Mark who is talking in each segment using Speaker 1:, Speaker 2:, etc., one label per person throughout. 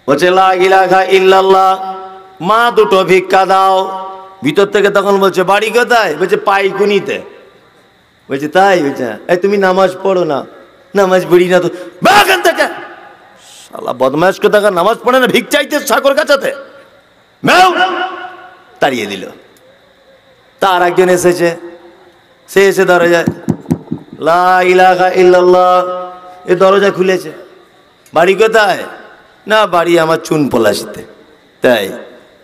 Speaker 1: বলছে লা ইলাহা ইল্লাল্লাহ, মা দুটো ভিক্ষা দাও। ভিতর থেকে তখন বলছে বাড়ি কোথায়? বলছে পাইকুনিতে। বলছে তাই? বলছে এই তুমি নামাজ পড়ো না? নামাজ পড়ি না তো। বাগান থেকে শালা বদমাশ কোথাকার, নামাজ পড়ে না, ভিক চাইতে সাগর কাছাতে। তাড়িয়ে দিল। তার একজন এসেছে, সে এসে দরজায় লা ইলাহা ইল্লাল্লাহ, এ দরজা খুলেছে। বাড়ি কোথায়? না বাড়ি আমার চুন পলাশিতে। তাই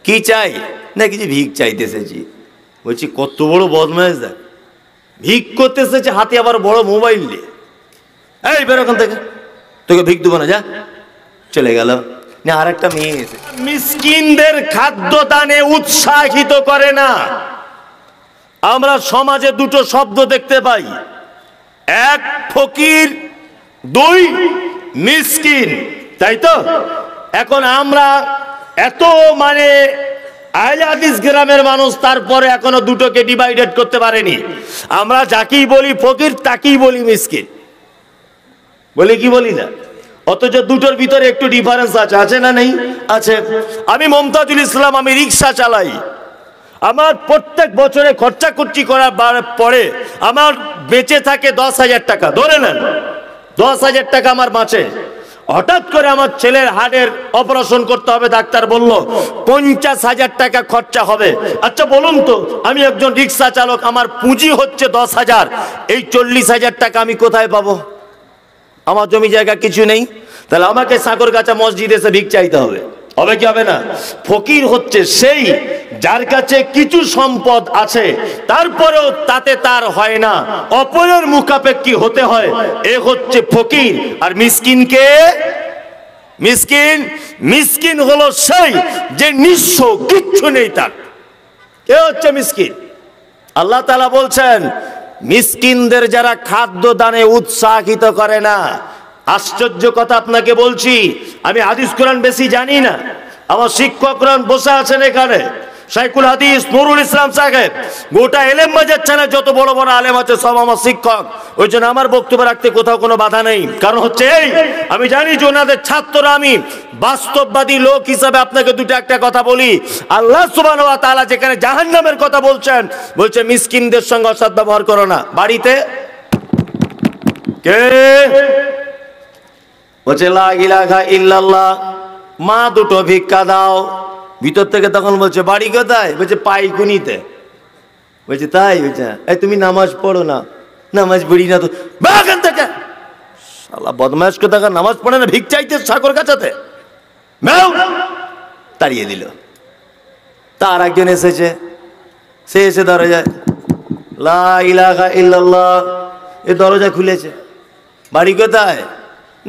Speaker 1: কি চাই? না কিছু ভিক চাইতে এসেছি। বলছি কত বড় বদমাশ, দেখ ভিক করতে এসেছে, হাতে আবার বড় মোবাইল নিয়ে। এই বের ওখান থেকে, তোকে ভিক দেবো না, যা। চলে গেল। না আর একটা মেয়ে এসে মিসকিনদের খাদ্য দানে উৎসাহিত করে না। আমরা সমাজে দুটো শব্দ দেখতে পাই, এক ফকির, দুই মিসকিন, তাই তো? এখন আমরা এত মানে আহলে হাদিস গ্রামের মানুষ, তারপরে এখনো দুটোকে ডিভাইডেড করতে পারেনি। আমরা যাকেই বলি ফকির তাকেই বলি মিসকিন, বলি কি বলি না? অথচ দুটোর ভিতরে একটু ডিফারেন্স আছে, আছে না নেই? আছে। আমি মমতাজুল ইসলাম, আমি রিক্সা চালাই। আমার প্রত্যেক বছরে খরচা খরচি করার পরে আমার বেঁচে থাকে 10,000 টাকা, ধরে নেন 10,000 টাকা আমার বাঁচে। হঠাৎ করে আমার ছেলের হার্টের অপারেশন করতে হবে, ডাক্তার বলল 50,000 টাকা খরচা হবে। আচ্ছা বলুন তো, আমি একজন রিক্সা চালক, আমার পুঁজি হচ্ছে 10,000, এই 40,000 টাকা আমি কোথায় পাবো? আমার জমি জায়গা কিছু নেই, তাহলে আমাকে সাগরগাছা মসজিদে এসে ভিক চাইতে হবে, হবে কি হবে না? ফকির হচ্ছে সেই যার কাছে কিছু সম্পদ আছে, তারপরেও তাতে তার হয় না, অপরের মুখাপেক্ষী হতে হয়, এ হচ্ছে ফকির। আর মিসকিনকে, মিসকিন, মিসকিন হলো সেই যে নিঃস্ব, কিচ্ছু নেই তার, এ হচ্ছে মিসকিন। আল্লাহ তাআলা বলছেন মিসকিনদের যারা খাদ্য দানে উৎসাহিত করে না। আশ্চর্য কথা আপনাকে বলছি, আমি হাদিস কোরআন বেশি জানি না, আমার শিক্ষকরা বসে আছেন এখানে, শাইখুল হাদিস নুরুল ইসলাম সাহেব, গোটা এলেম বাজাচ্ছেন, যত বড় বড় আলেম আছে সব আমার শিক্ষক। ওই জন্য আমার বক্তব্য রাখতে কোথাও কোনো বাধা নেই। কারণ হচ্ছে এই, আমি জানি যে ওনাদের ছাত্ররা, আমি বাস্তববাদী লোক হিসাবে আপনাকে দুটো একটা কথা বলি। আল্লাহ সুবহানাহু ওয়া তাআলা যেখানে জাহান্নামের কথা বলছেন, বলছে মিসকিনদের সঙ্গে অসৎ ব্যবহার করো না। বাড়িতে কে বলছে লা ইলাহা ইল্লাল্লাহ, মা দুটো ভিক্ষা দাও। ভিতর থেকে তখন বলছে বাড়ি কোথায়? বলছে পাইকুনিতে। বলছে তাই? বলছে এই তুমি নামাজ পড়ো না? নামাজ পড়ি না তো। বাগান থেকে শালা বদমাশ কোথাকার, নামাজ পড়ে না, ভিক চাইতে সাগর কাছাতে। তাড়িয়ে দিল। তার একজন এসেছে, সে এসে দরজায় লা ইলাহা ইল্লাল্লাহ, এ দরজা খুলেছে। বাড়ি কোথায়?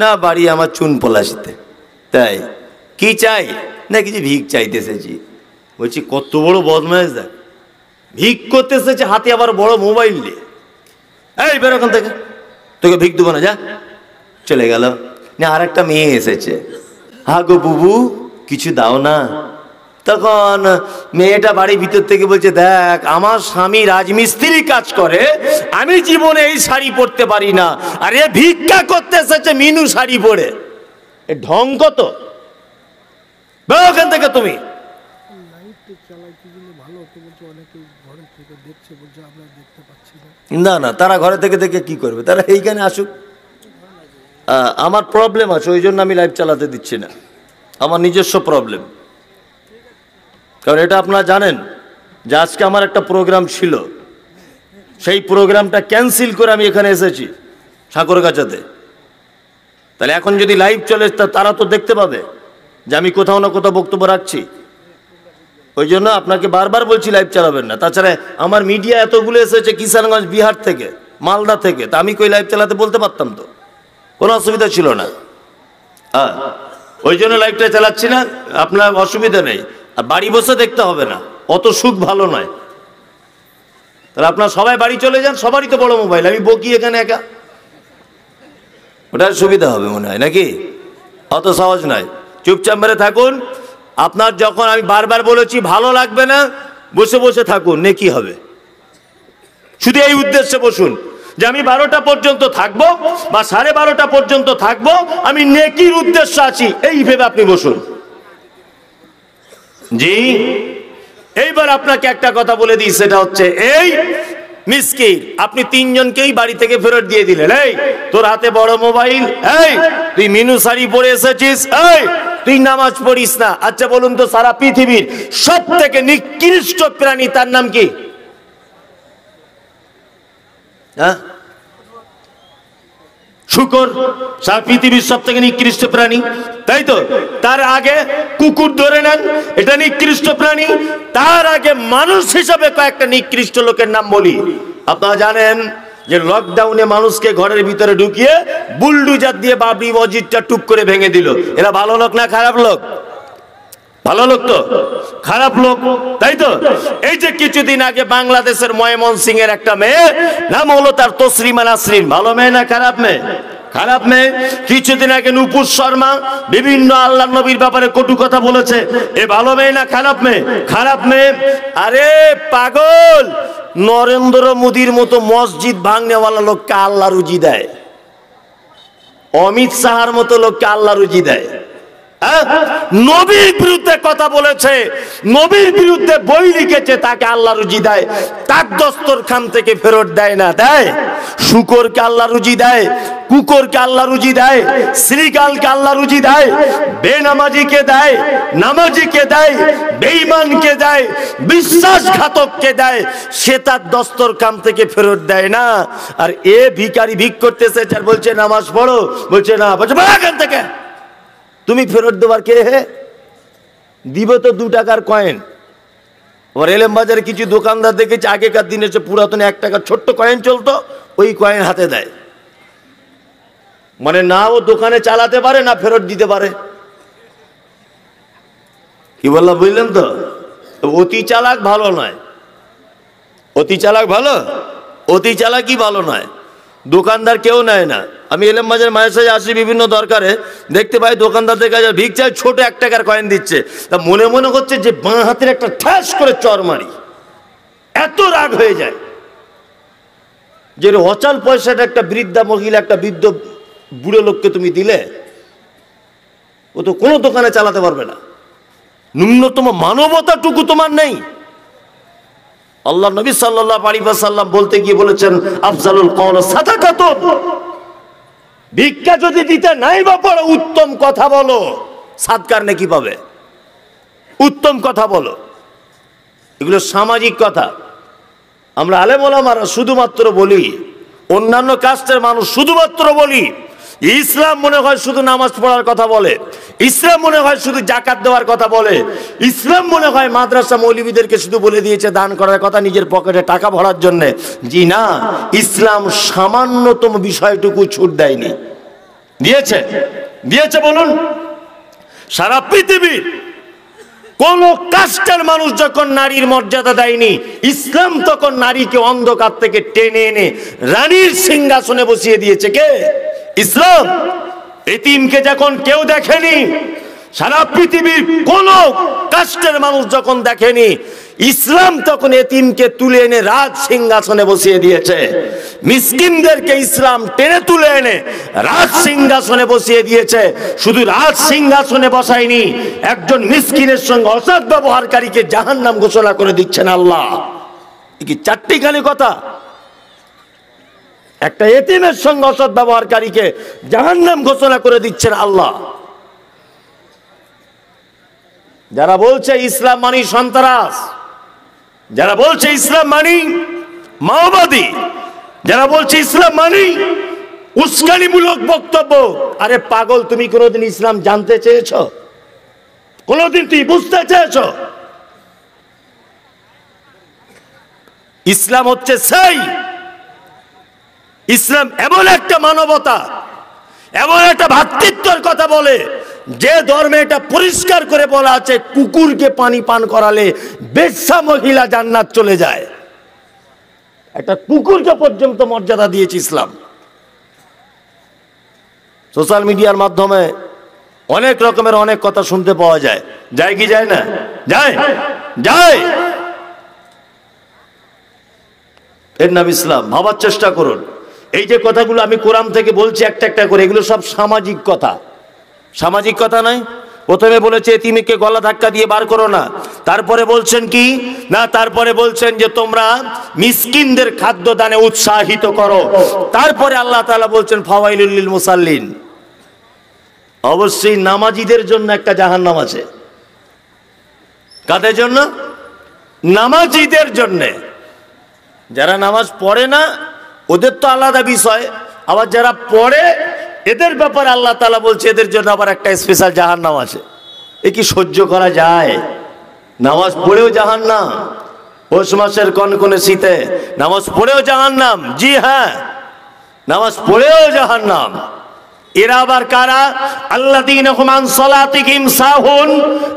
Speaker 1: না বাড়ি আমার চুন পলাশিতে। তাই কি চাই? না কিছু ভিক চাইতে এসেছি। বলছি কত বড় বদমাশ, দেখ ভিক করতে এসেছে, হাতে আবার বড় মোবাইল নিয়ে। এই বের ওখান থেকে, তোকে ভিক দেবো না, যা। চলে গেল। না আর একটা মেয়ে এসেছে, হা গো বুবু কিছু দাও না। তখন মেয়েটা বাড়ির ভিতর থেকে বলছে দেখ আমার স্বামী রাজমিস্ত্রি কাজ করে, আমি জীবনে এই শাড়ি পরতে পারি না, আর এ ভিক্ষা করতে এসেছে মিনু শাড়ি পরে। এ ঢং কত! ওখান থেকে তুমি না না, তারা ঘরে থেকে দেখে কি করবে? তারা এইখানে আসুক। আমার প্রবলেম আছে, ওই জন্য আমি লাইভ চালাতে দিচ্ছি না, আমার নিজস্ব প্রবলেম। কারণ এটা আপনারা জানেন যে আজকে আমার একটা প্রোগ্রাম ছিল, সেই প্রোগ্রামটা ক্যান্সেল করে আমি এখানে এসেছি সাগরগাছাতে। তাহলে এখন যদি লাইভ চলে তারা তো দেখতে পাবে যে আমি কোথাও না কোথাও বক্তব্য রাখছি। ওই জন্য আপনাকে বারবার বলছি লাইভ চালাবেন না। তাছাড়া আমার মিডিয়া এতগুলো এসেছে কিষানগঞ্জ, বিহার থেকে, মালদা থেকে, তা আমি কই লাইভ চালাতে বলতে পারতাম তো, কোনো অসুবিধা ছিল না। হ্যাঁ, ওই জন্য লাইভটা চালাচ্ছি না, আপনার অসুবিধা নেই। আর বাড়ি বসে দেখতে হবে না, অত সুখ ভালো নয়। তাহলে আপনার সবাই বাড়ি চলে যান, সবারই তো বড় মোবাইল, আমি বকি এখানে একা, ওটার সুবিধা হবে মনে হয় নাকি? অত সহজ নয়, চুপচাপ মেরে থাকুন। আপনার যখন আমি বারবার বলেছি ভালো লাগবে না, বসে বসে থাকুন, নেকি হবে। শুধু এই উদ্দেশ্যে বসুন যে আমি 12টা পর্যন্ত থাকবো বা 12:30 পর্যন্ত থাকবো, আমি নেকির উদ্দেশ্য আছি, এই ভেবে আপনি বসুন। জি, এইবার আপনাকে একটা কথা বলে দিই, সেটা হচ্ছে এই মিসকিন, আপনি তিনজনকেই বাড়ি থেকে ফেরত দিয়ে দিলেন। এই তোর হাতে বড় মোবাইল, এই তুই মিনু শাড়ি পরে এসেছিস, এই তুই নামাজ পড়িস না। আচ্ছা বলুন তো, সারা পৃথিবীর সব থেকে নিকৃষ্ট প্রাণী তার নাম কি? হ্যাঁ, শুকর। সারা পৃথিবীর সব থেকে নিকৃষ্ট প্রাণী, তাই তো? তার আগে কুকুর ধরে নেন, এটা নিকৃষ্ট প্রাণী। তার আগে মানুষ হিসাবে কয়েকটা নিকৃষ্ট লোকের নাম বলি। আপনারা জানেন যে লকডাউনে মানুষকে ঘরের ভিতরে ঢুকিয়ে বুলডুজার দিয়ে বাবরি মসজিদটা টুক করে ভেঙে দিল। এরা ভালো লোক না খারাপ লোক? ভালো লোক তো, খারাপ লোক, তাই তো? এই যে কিছুদিন আগে বাংলাদেশের ময়মনসিং এর একটা মেয়ে, নাম হলো তার তসলিমা নাসরিন, ভালো মেয়ে না খারাপ মেয়ে? খারাপ মেয়ে। কিছুদিন আগে নূপুর শর্মা বিভিন্ন আল্লাহর নবীর ব্যাপারে কটু কথা বলেছে, এ ভালো মেয়ে না খারাপ মেয়ে? খারাপ মেয়ে। আরে পাগল, নরেন্দ্র মোদীর মতো মসজিদ ভাঙনেওয়ালা লোককে আল্লাহ রুজি দেয়, অমিত শাহর মতো লোককে আল্লাহ রুজি দেয়। নবীর বিরুদ্ধে কথা বলেছে, নবীর বিরুদ্ধে বই লিখেছে, তাকে আল্লাহ রুজি দেয়। তার দস্তরখান থেকে ফেরত দেয় না, দেয়? শুকরকে আল্লাহ রুজি দেয়, কুকুরকে আল্লাহ রুজি দেয়, শ্রীকালকে আল্লাহ রুজি দেয়, বেনামাজিকে দেয়, নামাজিকে দেয়, বেঈমানকে দেয়, বিশ্বাসঘাতককে দেয়, সে তার দস্তরখান থেকে ফেরত দেয় না। আর এ ভিখারি ভিক করতেছে, আর বলছে নামাজ পড়ো, বলছে না, বলছে এখান থেকে। তুমি ফেরত দেবার কে? হে দিবে তো 2 টাকার কয়েন। ওর এলেম বাজারে কিছু দোকানদার দেখেছি, আগেকার দিনে যে পুরাতন 1 টাকার ছোট্ট কয়েন চলতো, ওই কয়েন হাতে দেয়। মানে না ও দোকানে চালাতে পারে, না ফেরত দিতে পারে। কি বললাম বুঝলেন তো? অতি চালাক ভালো নয়, অতি চালাক ভালো, অতি চালাকি ভালো নয়। দোকানদার কেউ নেয় না। আমি এলেম বাজার মাঝে সাঝে আসি বিভিন্ন দরকারে, দেখতে পাই দোকানদারদের কাছে ভিক চাই, ছোট 1 টাকার কয়েন দিচ্ছে। তা মনে মনে হচ্ছে যে বাঁ হাতের একটা ঠাস করে চর মারি, এত রাগ হয়ে যায়। যে অচল পয়সাটা একটা বৃদ্ধা মহিলা, একটা বৃদ্ধ বুড়ো লোককে তুমি দিলে, ও তো কোনো দোকানে চালাতে পারবে না। ন্যূনতম মানবতাটুকু তোমার নেই। আল্লাহ নবী সাল্লাল্লাহু আলাইহি ওয়াসাল্লাম বলতে গিয়ে বলেছেন, আফজালুল কওল সাদাকাতুন, ভিক্ষা যদি দিতে নাই বা পারো, উত্তম কথা বলো, সাদকার নেকি পাবে। উত্তম কথা বলো, এগুলো সামাজিক কথা। আমরা আলেম ওলামারা শুধুমাত্র বলি, অন্যান্য কাস্টের মানুষ শুধুমাত্র বলি, ইসলাম মনে হয় শুধু নামাজ পড়ার কথা বলে, ইসলাম মনে হয় শুধু যাকাত দেওয়ার কথা বলে, ইসলাম মনে হয় মাদ্রাসা মৌলবীদেরকে শুধু বলে দিয়েছে দান করার কথা, নিজের পকেটে টাকা ভরার জন্য। জি না, ইসলাম সামান্যতম বিষয়টুকু ছুট দেয়নি। দিয়েছে? দিয়েছে বলুন? সারা পৃথিবীর কোন কাস্টের মানুষ যখন নারীর মর্যাদা দেয়নি, ইসলাম তখন নারীকে অন্ধকার থেকে টেনে এনে রানীর সিংহাসনে বসিয়ে দিয়েছে। কে? ইসলাম। এতিমকে যখন কেউ দেখেনি, সারা পৃথিবীর কোন কাস্টের মানুষ যখন দেখেনি, ইসলাম তখন এতিমকে তুলে এনে রাজ সিংহাসনে বসিয়ে দিয়েছে। মিসকিনদেরকে ইসলাম টেনে তুলে এনে রাজ সিংহাসনে বসিয়ে দিয়েছে। শুধু রাজ সিংহাসনে বসায়নি, একজন মিসকিনের সঙ্গে অসৎ ব্যবহারকারীকে জাহান্নাম ঘোষণা করে দিচ্ছেন আল্লাহ। কি চারটিখানি কথা? একটা এতিমের সঙ্গে অসৎ ব্যবহারকারীকে জাহান্নাম ঘোষণা করে দিচ্ছেন আল্লাহ। যারা বলছে ইসলাম মানি সন্ত্রাস, যারা বলছে ইসলাম মানি মাওবাদী, যারা বলছে ইসলাম মানি উস্কানিমূলক বক্তব্য, আরে পাগল, তুমি কোনোদিন ইসলাম জানতে চেয়েছো? কোনোদিন তুই বুঝতে চেয়েছো? ইসলাম হচ্ছে সেই, ইসলাম এমন একটা মানবতা, এমন একটা ভ্রাতৃত্বের কথা বলে, যে ধর্মে এটা পরিষ্কার করে বলা আছে, কুকুরকে পানি পান করালে বেশ্যা মহিলা জান্নাত চলে যায়। একটা কুকুরকে পর্যন্ত মর্যাদা দিয়েছে ইসলাম। সোশ্যাল মিডিয়ার মাধ্যমে অনেক রকমের অনেক কথা শুনতে পাওয়া যায়, যায় কি যায় না? যায়, যায়। এর নাম ইসলাম। ভাবার চেষ্টা করুন, এই যে কথাগুলো আমি কোরআন থেকে বলছি একটা একটা করে, এগুলো সব সামাজিক কথা। সামাজিক কথা নয়? প্রথমে বলেছে এতিমকে গলা ধাক্কা দিয়ে বার করো না, তারপরে বলছেন কি না, তারপরে বলছেন যে তোমরা মিসকিনদের খাদ্য দানে উৎসাহিত করো, তারপরে আল্লাহ তাআলা বলছেন ফাওয়াইলুল লিল মুসাল্লিন। অবশ্যই নামাজীদের জন্য একটা জাহান্নাম আছে। কাদের জন্য? নামাজীদের জন্য। যারা নামাজ পড়ে না ওদের তো আলাদা বিষয়, আবার যারা পড়ে এদের ব্যাপারে আল্লাহ তাআলা বলছে এদের জন্য আবার একটা স্পেশাল জাহান্নাম আছে। এ কি সহ্য করা যায়? নামাজ পড়েও জাহান্নাম, পৌষ মাসের কনকনে শীতে নামাজ পড়েও জাহান্নাম। জি হ্যাঁ, নামাজ পড়েও জাহান্নাম। এরা আবার কারা? আল্লাযীনা হুম আন সালাতিহিম সাহুন,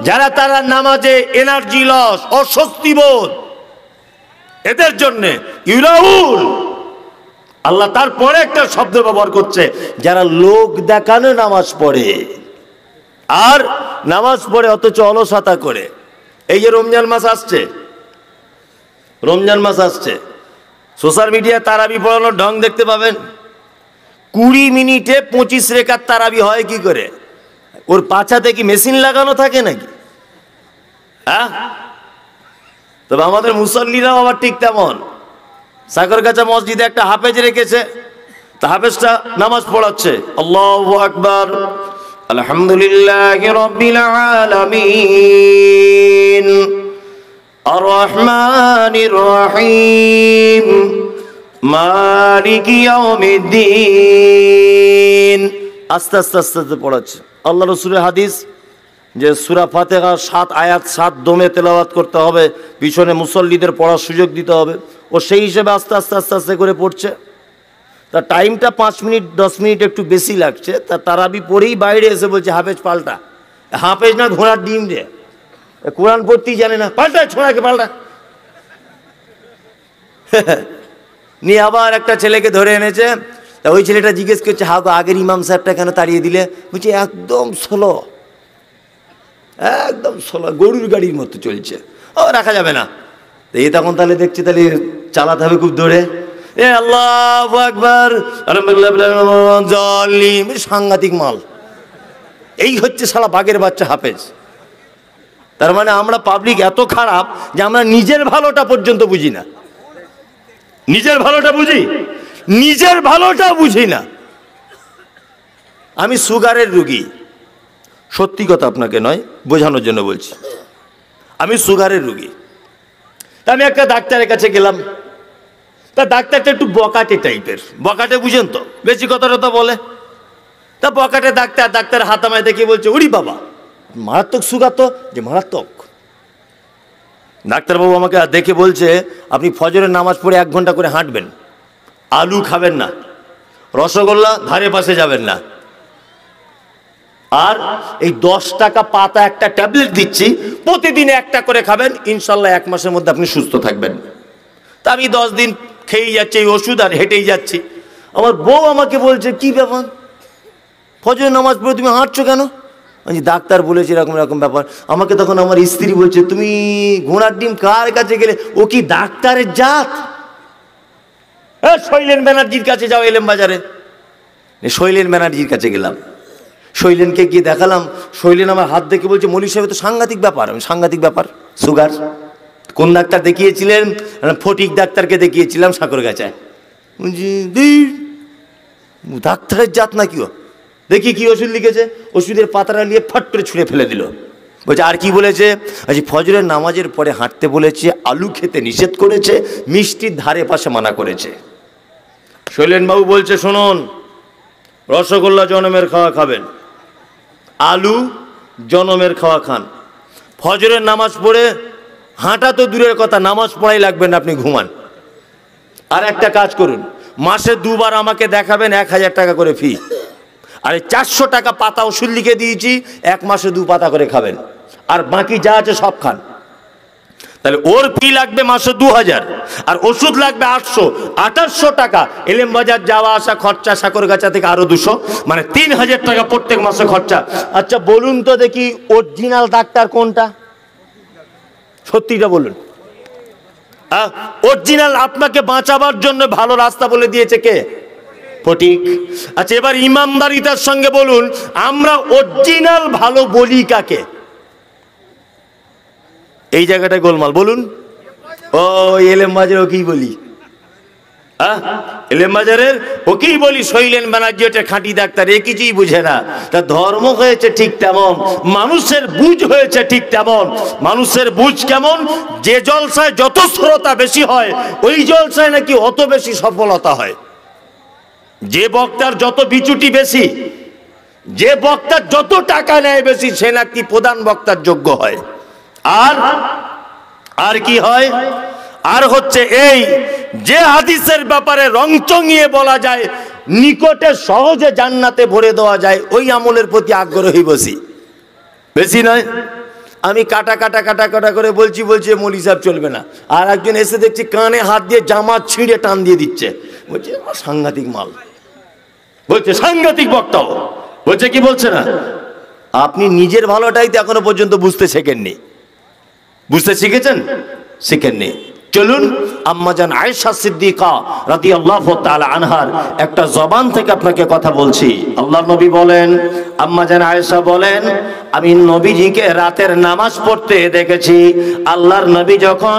Speaker 1: যারা তারা নামাজে এনার্জি লস, অস্বস্তি বোধ, এদের জন্য ইউরাউল। আল্লাহ তারপরে একটা শব্দ ব্যবহার করছে, যারা লোক দেখানো নামাজ পড়ে, আর নামাজ পড়ে অথচ অলসতা করে। এই যে রমজান মাস আসছে, রমজান মাস আসছে, সোশ্যাল মিডিয়ায় তারাবি পড়ানোর ঢং দেখতে পাবেন। 20 মিনিটে 25 রেকাত তারাবি হয় কি করে? ওর পাছাতে কি মেশিন লাগানো থাকে নাকি? হ্যাঁ, তবে আমাদের মুসল্লিরাও আবার ঠিক তেমন। সাগরগাছা মসজিদে একটা হাফেজ রেখেছে, তা হাফেজটা নামাজ পড়াচ্ছে, আল্লাহু আকবার, আলহামদুলিল্লাহি রাব্বিল আলামিন, আর রহমানির রহিম, মালিকি ইয়াউমিদ্দিন। আস্তে আস্তে আস্তে আস্তে পড়াচ্ছে। আল্লাহ রাসূলের হাদিস যে সূরা ফাতিহা 7 আয়াত 7 দমে তেলাওয়াত করতে হবে, পিছনে মুসল্লিদের পড়ার সুযোগ দিতে হবে। ও সেই হিসেবে আস্তে আস্তে আস্তে আস্তে করে পড়ছে। তা টাইমটা 5 মিনিট 10 মিনিট একটু বেশি লাগছে। তা তারাবি পড়েই বাইরে এসে বলছে হাফেজ পাল্টা। হাফেজ না ঘোড়ার ডিম রে, কোরআন পড়তেই জানে না, পাল্টা ছোড়াকে পাল্টা। নিয়ে আবার একটা ছেলেকে ধরে এনেছে। তা ওই ছেলেটা জিজ্ঞেস করছে, হা গো আগের ইমাম সাহেবটা কেন তাড়িয়ে দিলে? বলছে একদম স্লো, একদম স্লো, গরুর গাড়ির মতো চলছে, ও রাখা যাবে না। তো এই তখন তাহলে দেখছি তাহলে চালাতে হবে খুব দৌড়ে। এ আল্লাহু আকবার, সাংঘাতিক মাল। এই হচ্ছে শালা বাঘের বাচ্চা হাফেজ। তার মানে আমরা পাবলিক এত খারাপ যে আমরা নিজের ভালোটা পর্যন্ত বুঝি না। নিজের ভালোটা বুঝি, নিজের ভালোটা বুঝি না। আমি সুগারের রুগী, সত্যি কথা আপনাকে নয়, বোঝানোর জন্য বলছি। আমি সুগারের রুগী। তা আমি একটা ডাক্তারের কাছে গেলাম। তা ডাক্তারটা একটু বকাটে টাইপের, বকাটে বুঝেন তো, বেশি কথা টথা বলে। তা বকাটে ডাক্তার, ডাক্তার হাতামায় দেখে বলছে, ওরে বাবা মারাত্মক সুগার তো। যে মারাত্মক। ডাক্তারবাবু আমাকে দেখে বলছে, আপনি ফজরের নামাজ পড়ে 1 ঘন্টা করে হাঁটবেন, আলু খাবেন না, রসগোল্লা ধারে পাশে যাবেন না, আর এই 10 টাকা পাতা একটা ট্যাবলেট দিচ্ছি, প্রতিদিন একটা করে খাবেন, ইনশাল্লাহ 1 মাসের মধ্যে আপনি সুস্থ থাকবেন। তা আমি 10 দিন খেয়েই যাচ্ছি এই ওষুধ আর হেঁটেই যাচ্ছি। আমার বউ আমাকে বলছে, কি ব্যাপার ফজরের নামাজ পড়ে তুমি হাঁটছো কেন? আমি ডাক্তার বলেছি এরকম এরকম ব্যাপার। আমাকে তখন আমার স্ত্রী বলছে, তুমি ঘোড়ার ডিম কার কাছে গেলে? ও কি ডাক্তারের জাত? শৈলেন ব্যানার্জির কাছে যাও এলেম বাজারে। শৈলেন ব্যানার্জির কাছে গেলাম, শৈলেনকে গিয়ে দেখালাম। শৈলেন আমার হাত দেখে বলছে, মৌলী সাহেব তো সাংঘাতিক ব্যাপার। আমি সাংঘাতিক ব্যাপার, সুগার। কোন ডাক্তার দেখিয়েছিলেন? ফটিক ডাক্তারকে দেখিয়েছিলাম সাগরগাছায়। ডাক্তারের জাত নাকি? ও দেখি কি ওষুধ লিখেছে, ওষুধের পাতাটা নিয়ে ফট করে ছুঁড়ে ফেলে দিল। বলছে আর কি বলেছে? আজ ফজরের নামাজের পরে হাঁটতে বলেছে, আলু খেতে নিষেধ করেছে, মিষ্টির ধারে পাশে মানা করেছে। শৈলেনবাবু বলছে, শুনুন, রসগোল্লা জনমের খাওয়া খাবেন, আলু জনমের খাওয়া খান, ফজরের নামাজ পড়ে হাঁটা তো দূরের কথা, নামাজ পড়াই লাগবে না, আপনি ঘুমান। আর একটা কাজ করুন, মাসে 2 বার আমাকে দেখাবেন, 1000 টাকা করে ফি। আরে 400 টাকা পাতা ওষুধ লিখে দিয়েছি, 1 মাসে 2 পাতা করে খাবেন, আর বাকি যা আছে সব খান। তাহলে ওর ফি লাগবে মাসে 2000, আর ওষুধ লাগবে 800, 2800 টাকা। এলেম বাজার যাওয়া আসা খরচা, সাগরগাছা থেকে আরো 200, মানে 3000 টাকা প্রত্যেক মাসে খরচা। আচ্ছা বলুন তো দেখি, অরিজিনাল ডাক্তার কোনটা? সত্যিটা বলুন। অরিজিনাল আপনাকে বাঁচাবার জন্য ভালো রাস্তা বলে দিয়েছে কে? ফটিক। আচ্ছা, এবার ইমানদারিতার সঙ্গে বলুন, আমরা অরিজিনাল ভালো বলি কাকে? এই জায়গাটায় গোলমাল। বলুন, ও এলেম বাজার ওকেই বলি, এলেম বাজারের ওকেই বলি শৈলেন ব্যানার্জি ওটা খাঁটি ডাক্তার, এ কিছুই বুঝে না। তা ধর্ম হয়েছে ঠিক তেমন, মানুষের বুঝ হয়েছে ঠিক তেমন। মানুষের বুঝ কেমন? যে জলসায় যত শ্রোতা বেশি হয় ওই জলসায় নাকি অত বেশি সফলতা হয়। যে বক্তার যত বিচুটি বেশি, যে বক্তার যত টাকা নেয় বেশি, সে নাকি প্রধান বক্তার যোগ্য হয়। আর কি হয়? আর হচ্ছে এই যে হাদিসের ব্যাপারে রংচঙিয়ে বলা যায় নিকটে সহজে জান্নাতে ভরে দেওয়া যায়, ওই আমলের প্রতি আগ্রহী বেশি নয়। আমি কাটা কাটা কাটা কাটা করে বলছি মৌলী সাহেব চলবে না, আর একজন এসে দেখছি কানে হাত দিয়ে জামা ছিঁড়ে টান দিয়ে দিচ্ছে, বলছে সাংঘাতিক মাল, বলছে সাংঘাতিক বক্তা, বলছে কি বলছে না? আপনি নিজের ভালোটাই তো এখনো পর্যন্ত বুঝতে শেখেননি। বুঝতে শিখেছেন? শিখেননি। চলুন আম্মাজান আয়েশা সিদ্দিকা রাদিয়াল্লাহু তাআলা আনহার একটা জবান থেকে আপনাকে কথা বলছি। আল্লাহর নবী বলেন, আম্মাজান আয়েশা বলেন, আমি নবীজিকে রাতের নামাজ পড়তে দেখেছি। আল্লাহর নবী যখন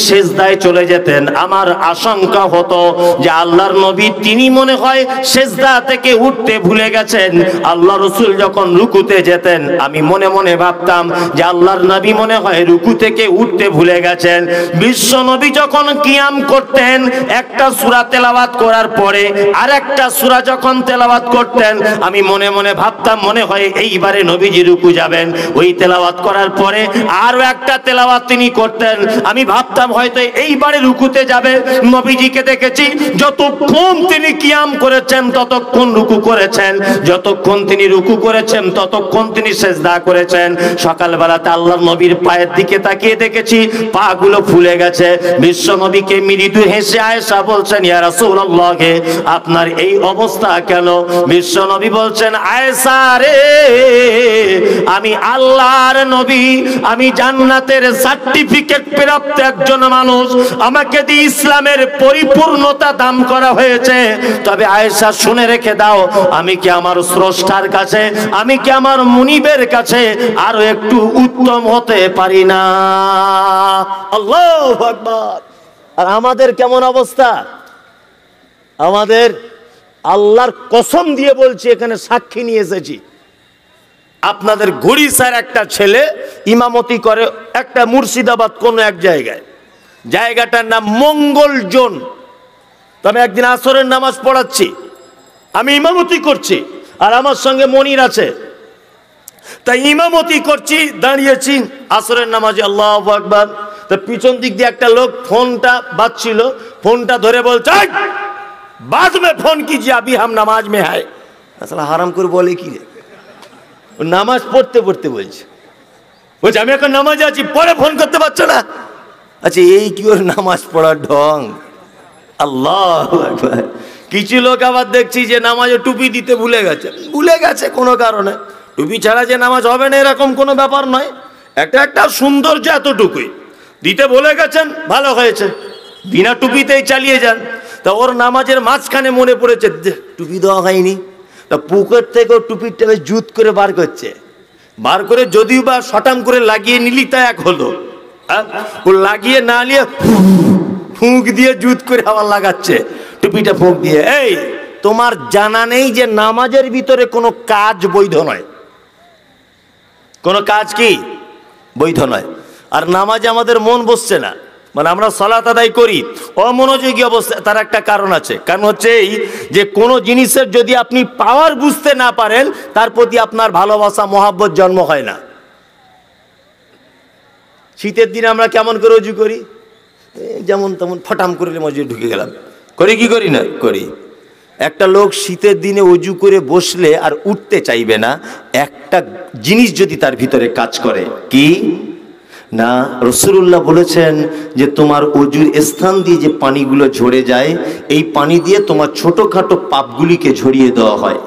Speaker 1: সিজদায় চলে যেতেন, আমার আশঙ্কা হতো যে আল্লাহর নবী তিনি মনে হয় সিজদা থেকে উঠতে ভুলে গেছেন। আল্লাহ রাসূল যখন রুকুতে যেতেন, আমি মনে মনে ভাবতাম যে আল্লাহর নবী মনে হয় রুকু থেকে উঠতে ভুলে গেছেন। বিশ্ব নবী যখন কিয়াম করতেন, একটা সূরা তেলাওয়াত করার পরে আরেকটা সূরা যখন তেলাওয়াত করতেন, আমি মনে মনে ভাবতাম মনে হয় এইবারে নবীজি রুকু যাবেন। ওই তেলাওয়াত করার পরে আরো একটা তেলাওয়াত তিনি করতেন, আমি ভাবতাম হয়তো এইবারে রুকুতে যাবে। নবীজিকে দেখেছি যতক্ষণ তিনি কিয়াম করেছেন ততক্ষণ রুকু করেছেন, যতক্ষণ তিনি রুকু করেছেন ততক্ষণ তিনি সিজদা করেছেন। সকালবেলাতে আল্লাহর নবীর পায়ের দিকে তাকিয়ে দেখেছি পাগুলো ফুলে গেছে। বিশ্ব নবীকে মৃদু হেসে আয়েশা বলছেন, ইয়া রাসূলুল্লাহ, আপনার এই অবস্থা কেন? বিশ্ব নবী বলছেন, আয়েশা রে, আমি আল্লাহর নবী, আমি জান্নাতের সার্টিফিকেট প্রাপ্ত একজন মানুষ, আমাকে দিয়ে ইসলামের পরিপূর্ণতা দান করা হয়েছে। তবে আয়েশা শুনে রেখে দাও, আমি কি আমার স্রষ্টার কাছে, আমি কি আমার মুনিবের কাছে আরো একটু উত্তম হতে পারি না? আল্লাহু আকবার। আর আমাদের কেমন অবস্থা? আমাদের আল্লাহর কসম দিয়ে বলছি, এখানে সাক্ষী নিয়ে এসেছি, আপনাদের ঘুড়িসার একটা ছেলে ইমামতি করে একটা মুর্শিদাবাদ কোন এক জায়গায়, জায়গাটার নাম মঙ্গল জোন। তবে একদিন আসরের নামাজ পড়াচ্ছি, আমি ইমামতি করছি আর আমার সঙ্গে মনির আছে, তাই ইমামতি করছি, দাঁড়িয়েছি আসরের নামাজে, আল্লাহু আকবার। তো পিছন দিক দিয়ে একটা লোক ফোনটা বাজছিল, ফোনটা ধরে বলছে, बाद में फोन कीजिए, अभी हम नमाज में है। আসলে হারাম করে বলে কি রে, নামাজ পড়তে পড়তে বলছে, আমি এখন নামাজে আছি, পরে ফোন করতে পারছো না? আচ্ছা, এই কি ওর নামাজ পড়ার ঢং? আল্লাহু আকবার। কিছু লোক আবার দেখছি যে নামাজে টুপি দিতে ভুলে গেছে কোনো কারণে। টুপি ছাড়া যে নামাজ হবে না এরকম কোনো ব্যাপার নয়, একটা সৌন্দর্য এতটুকুই, দিতে ভুলে গেছেন, ভালো হয়েছে, বিনা টুপিতেই চালিয়ে যান। তা ওর নামাজের মাঝখানে মনে পড়েছে টুপি দেওয়া হয়নি, তা পুকুর থেকে টুপিটা জুত করে বার করছে, বার করে যদিও বা শটাম করে লাগিয়ে নিলি তা এক হলো, ও লাগিয়ে না নিয়ে ফুঁক দিয়ে জুত করে আবার লাগাচ্ছে টুপিটা ফুঁক দিয়ে। এই তোমার জানা নেই যে নামাজের ভিতরে কোনো কাজ বৈধ নয়, কোনো কাজ কি বৈধ নয়। আর নামাজে আমাদের মন বসছে না, মানে আমরা সালাত আদায় করি অমনোযোগী অবস্থা, তার একটা কারণ আছে। কারণ হচ্ছে এই যে কোনো জিনিসের যদি আপনি পাওয়ার বুঝতে না পারেন, তার প্রতি আপনার ভালোবাসা মহাব্বত জন্ম হয় না। শীতের দিনে আমরা কেমন করে অজু করি, যেমন তেমন ফটাম করে মসজিদে ঢুকে গেলাম, করি কি করি না? করি। একটা লোক শীতের দিনে অজু করে বসলে আর উঠতে চাইবে না, একটা জিনিস যদি তার ভিতরে কাজ করে, কি না? রাসূলুল্লাহ বলেছেন যে তোমার অজুর স্থান দিয়ে যে পানিগুলো ঝরে যায়, এই পানি দিয়ে তোমার ছোটখাটো পাপগুলিকে ঝরিয়ে দেওয়া হয়।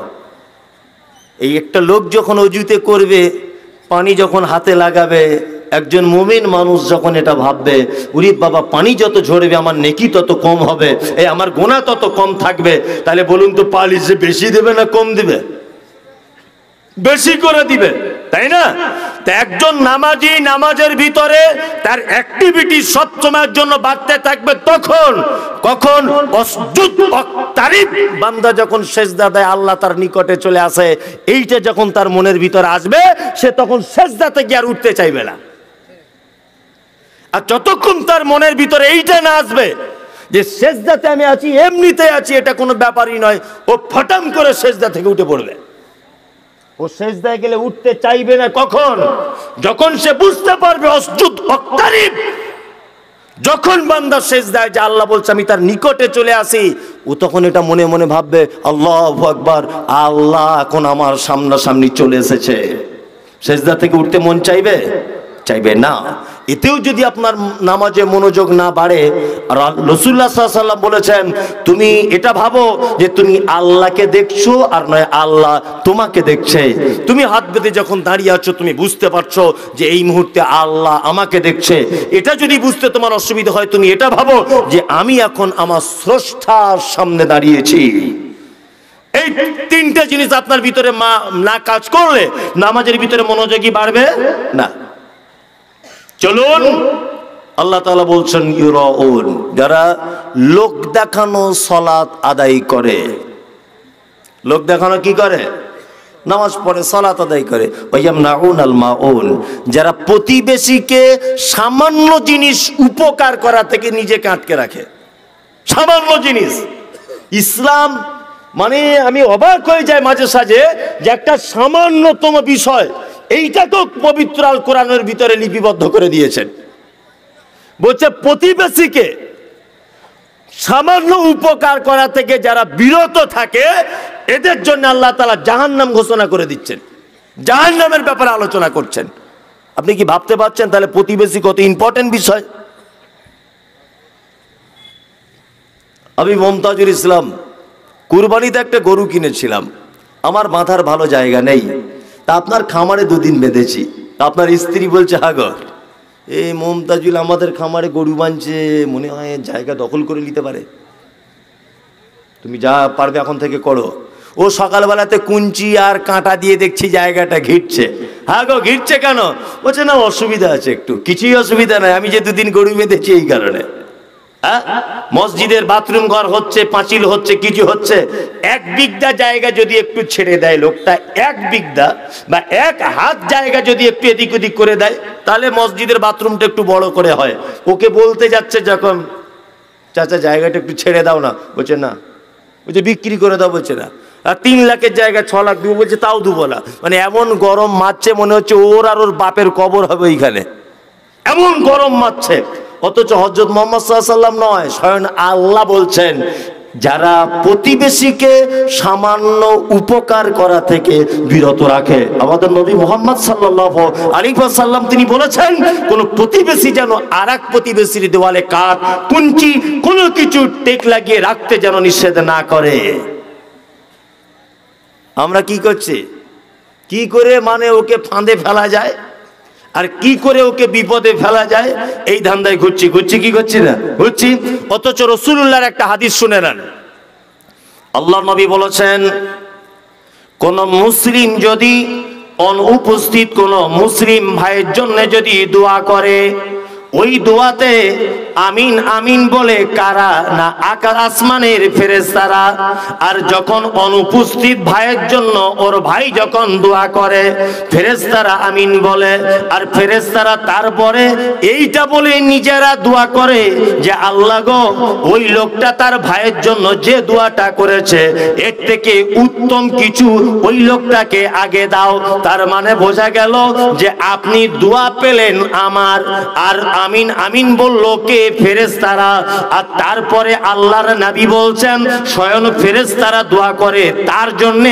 Speaker 1: এই একটা লোক যখন অজুতে করবে, পানি যখন হাতে লাগাবে, একজন মুমিন মানুষ যখন এটা ভাববে, উরি বাবা পানি যত ঝরবে আমার নেকি তত কম হবে, এই আমার গুনাহ তত কম থাকবে, তাহলে বলুন তো পালিশ বেশি দেবে না কম দিবে? বেশি করে দিবে, তাই না? তা একজন নামাজি নামাজের ভিতরে তার অ্যাক্টিভিটি সব সময়ের জন্য বাড়তে থাকবে তখন কখন অসজুদ ওয়াক্তারিব, বান্দা যখন সিজদা দেয় আল্লাহ তার নিকটে চলে আসে, এইটা যখন তার মনের ভিতরে আসবে সে তখন সিজদাতে গিয়ে আর উঠতে চাইবে না। আর যতক্ষণ তার মনের ভিতরে এইটা না আসবে যে সিজদাতে আমি আছি, এমনিতে আছি, এটা কোনো ব্যাপারই নয়, ও ফটাম করে সিজদা থেকে উঠে পড়বে। ও সিজদায় গেলে উঠতে চাইবে না কখন? যখন সে বুঝতে পারবে অসজুদ ওয়াক্তারিব, যখন বান্দা সিজদায় যে আল্লাহ বলছে আমি তার নিকটে চলে আসি, ও তখন এটা মনে মনে ভাববে আল্লাহু আকবার, আল্লাহ এখন আমার সামনাসামনি চলে এসেছে। সিজদা থেকে উঠতে মন চাইবে? চাইবে না। এতেও যদি আপনার নামাজে মনোযোগ না বাড়ে, আর রাসূলুল্লাহ সাল্লাল্লাহু আলাইহি ওয়াসাল্লাম বলেছেন তুমি এটা ভাবো যে তুমি আল্লাহকে দেখছো আর নয় আল্লাহ তোমাকে দেখছে। তুমি হাত বেঁধে যখন দাঁড়িয়ে আছো তুমি বুঝতে পারছো যে এই মুহূর্তে আল্লাহ আমাকে দেখছে। এটা যদি বুঝতে তোমার অসুবিধা হয়, তুমি এটা ভাবো যে আমি এখন আমার স্রষ্টার সামনে দাঁড়িয়েছি। এই তিনটা জিনিস আপনার ভিতরে না কাজ করলে নামাজের ভিতরে মনোযোগী বাড়বে না। চলুন, আল্লাহ তাআলা বলছেন ইউরাউন, যারা লোক দেখানো সালাত আদায় করে। লোক দেখানো কি করে? নামাজ পড়ে, সালাত আদায় করে। ওয়ায়ামনাউনাল মাউন, যারা প্রতিবেশীকে সামান্য জিনিস উপকার করা থেকে নিজেকে আটকে রাখে। সামান্য জিনিস, ইসলাম মানে আমি অবাক হয়ে যাই মাঝে সাঝে যে একটা সামান্যতম বিষয় এইটাকেও পবিত্র আল কোরআনের ভিতরে লিপিবদ্ধ করে দিয়েছেন। বলছে প্রতিবেশীকে সামান্য উপকার করা থেকে যারা বিরত থাকে এদের জন্য আল্লাহ তাআলা জাহান্নাম ঘোষণা করে দিচ্ছেন, জাহান্নামের ব্যাপারে আলোচনা করছেন। আপনি কি ভাবতে পারছেন তাহলে প্রতিবেশী কত ইম্পর্টেন্ট বিষয়? আমি মমতাজুল ইসলাম কুরবানিতে একটা গরু কিনেছিলাম, আমার মাথার ভালো জায়গা নেই, তা আপনার খামারে দুদিন বেঁধেছি। আপনার স্ত্রী বলছে হ্যাঁ গো, এই মমতাজুল আমাদের খামারে গরু বাঁধছে, মনে হয় জায়গা দখল করে নিতে পারে, তুমি যা পারবে এখন থেকে করো। ও সকালবেলাতে কুঞ্চি আর কাঁটা দিয়ে দেখছি জায়গাটা ঘিরছে। হ্যাঁ গো ঘিরছে কেন? বলছে না অসুবিধা আছে একটু। কিছুই অসুবিধা নাই, আমি যে দুদিন গরু বেঁধেছি এই কারণে। মসজিদের বাথরুম ঘর হচ্ছে, পাঁচিল হচ্ছে, কিছু হচ্ছে, 1 বিঘা জায়গা যদি একটু ছেড়ে দেয় লোকটা, 1 বিঘা বা 1 হাত জায়গা যদি একটু এদিক ওদিক করে দেয়, তাহলে মসজিদের বাথরুমটা একটু বড় করে হয়। ওকে বলতে যাচ্ছে যখন চাচা জায়গাটা একটু ছেড়ে দাও না, বলছে না, বলছে বিক্রি করে দাও, বলছে না। আর 3 লাখের জায়গা 6 লাখ দিব, বলছে তাও দেবো না। মানে এমন গরম মারছে মনে হচ্ছে ওর আর ওর বাপের কবর হবে ওইখানে, এমন গরম মারছে। অথচ হযরত মুহাম্মদ সাল্লাল্লাহু আলাইহি ওয়াসাল্লাম নয়, স্বয়ং আল্লাহ বলছেন যারা প্রতিবেশীকে সামান্য উপকার করা থেকে বিরত রাখে। আমাদের নবী মুহাম্মদ সাল্লাল্লাহু আলাইহি ওয়াসাল্লাম তিনি বলেছেন কোন প্রতিবেশী যেন আরেক প্রতিবেশীর দেওয়ালে কাঠ, কুঞ্চি কোনো কিছু টেক লাগিয়ে রাখতে যেন নিষেধ না করে। আমরা কি করছি? কি করে মানে ওকে ফাঁদে ফেলা যায় আর কি করে ওকে বিপদে ফেলা যায়, এই ধান্দায় ঘুরছি। কি করছি না? ঘুরছি। অথচ রাসূলুল্লাহর একটা হাদিস শুনে নেন। আল্লাহর নবী বলেছেন কোন মুসলিম যদি অনুপস্থিত কোন মুসলিম ভাইয়ের জন্য যদি দোয়া করে, ওই দোয়াতে আমিন আমিন বলে কারা না আকাশ আসমানের ফেরেশতারা। আর যখন অনুপস্থিত ভাইয়ের জন্য ওর ভাই যখন দোয়া করে, ফেরেশতারা আমিন বলে। আর ফেরেশতারা তারপরে এইটা বলে নিজেরা দোয়া করে যে আল্লাহ গো, ওই লোকটা তার ভাইয়ের জন্য যে দোয়াটা করেছে এর থেকে উত্তম কিছু ওই লোকটাকে আগে দাও। তার মানে বোঝা গেল যে আপনি দোয়া পেলেন আমার, আর আমিন আমিন বলল কে? ফেরেশতারা। আর তারপরে আল্লাহর নবী বলছেন স্বয়ং ফেরেশতারা দোয়া করে তার জন্য,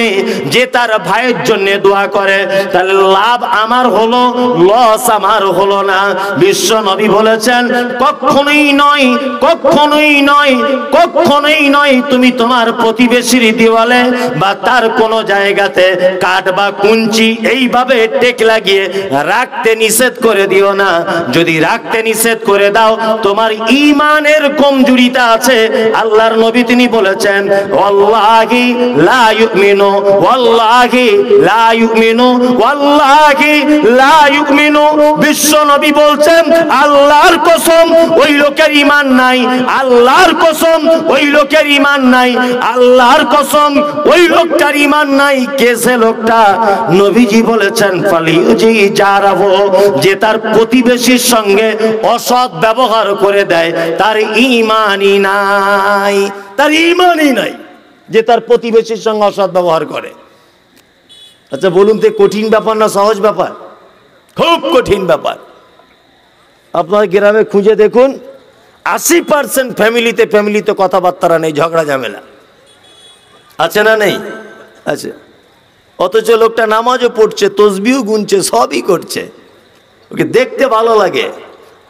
Speaker 1: যে তার ভাইয়ের জন্য দোয়া করে। তাহলে লাভ আমার হলো, লস আমার হলো না। বিশ্ব নবী বলেছেন কখনোই নয়, কখনোই নয়, কখনোই নয় তুমি তোমার প্রতিবেশীর দেওয়ালে বা তার কোনো জায়গাতে কাঠ বা কুঞ্চি এইভাবে টেক লাগিয়ে রাখতে নিষেধ করে দিও না। যদি রাখতে নিষেধ করে দাও তোমার ঈমানের কমজোরিতা আছে। আল্লাহর নবী তিনি বলেছেন ওয়াল্লাহি লা ইউমিনু, ওয়াল্লাহি লা ইউমিনু, ওয়াল্লাহি লা ইউমিনু। বিশ্ব নবী বলছেন আল্লাহর কসম ওই লোকের ঈমান নাই, আল্লাহর কসম ওই লোকের ঈমান নাই, আল্লাহর কসম ওই লোকটার ঈমান নাই। কে সে লোকটা? নবীজি বলেছেন ফালিউজি জারাহু, যে তার প্রতিবেশীর সঙ্গে অসৎ ব্যবহার করে দেয় তার ঈমানই নাই, তার ঈমানই নাই, যে তার প্রতিবেশীর সঙ্গে অসৎ ব্যবহার করে। আচ্ছা বলুন তো কঠিন ব্যাপার না সহজ ব্যাপার? খুব কঠিন ব্যাপার। আপনার গ্রামে খুঁজে দেখুন 80% ফ্যামিলিতে কথাবার্তা নেই, ঝগড়া ঝামেলা আছে না নেই? আছে। অথচ লোকটা নামাজও পড়ছে, তসবিহও গুনছে, সবই করছে, ওকে দেখতে ভালো লাগে।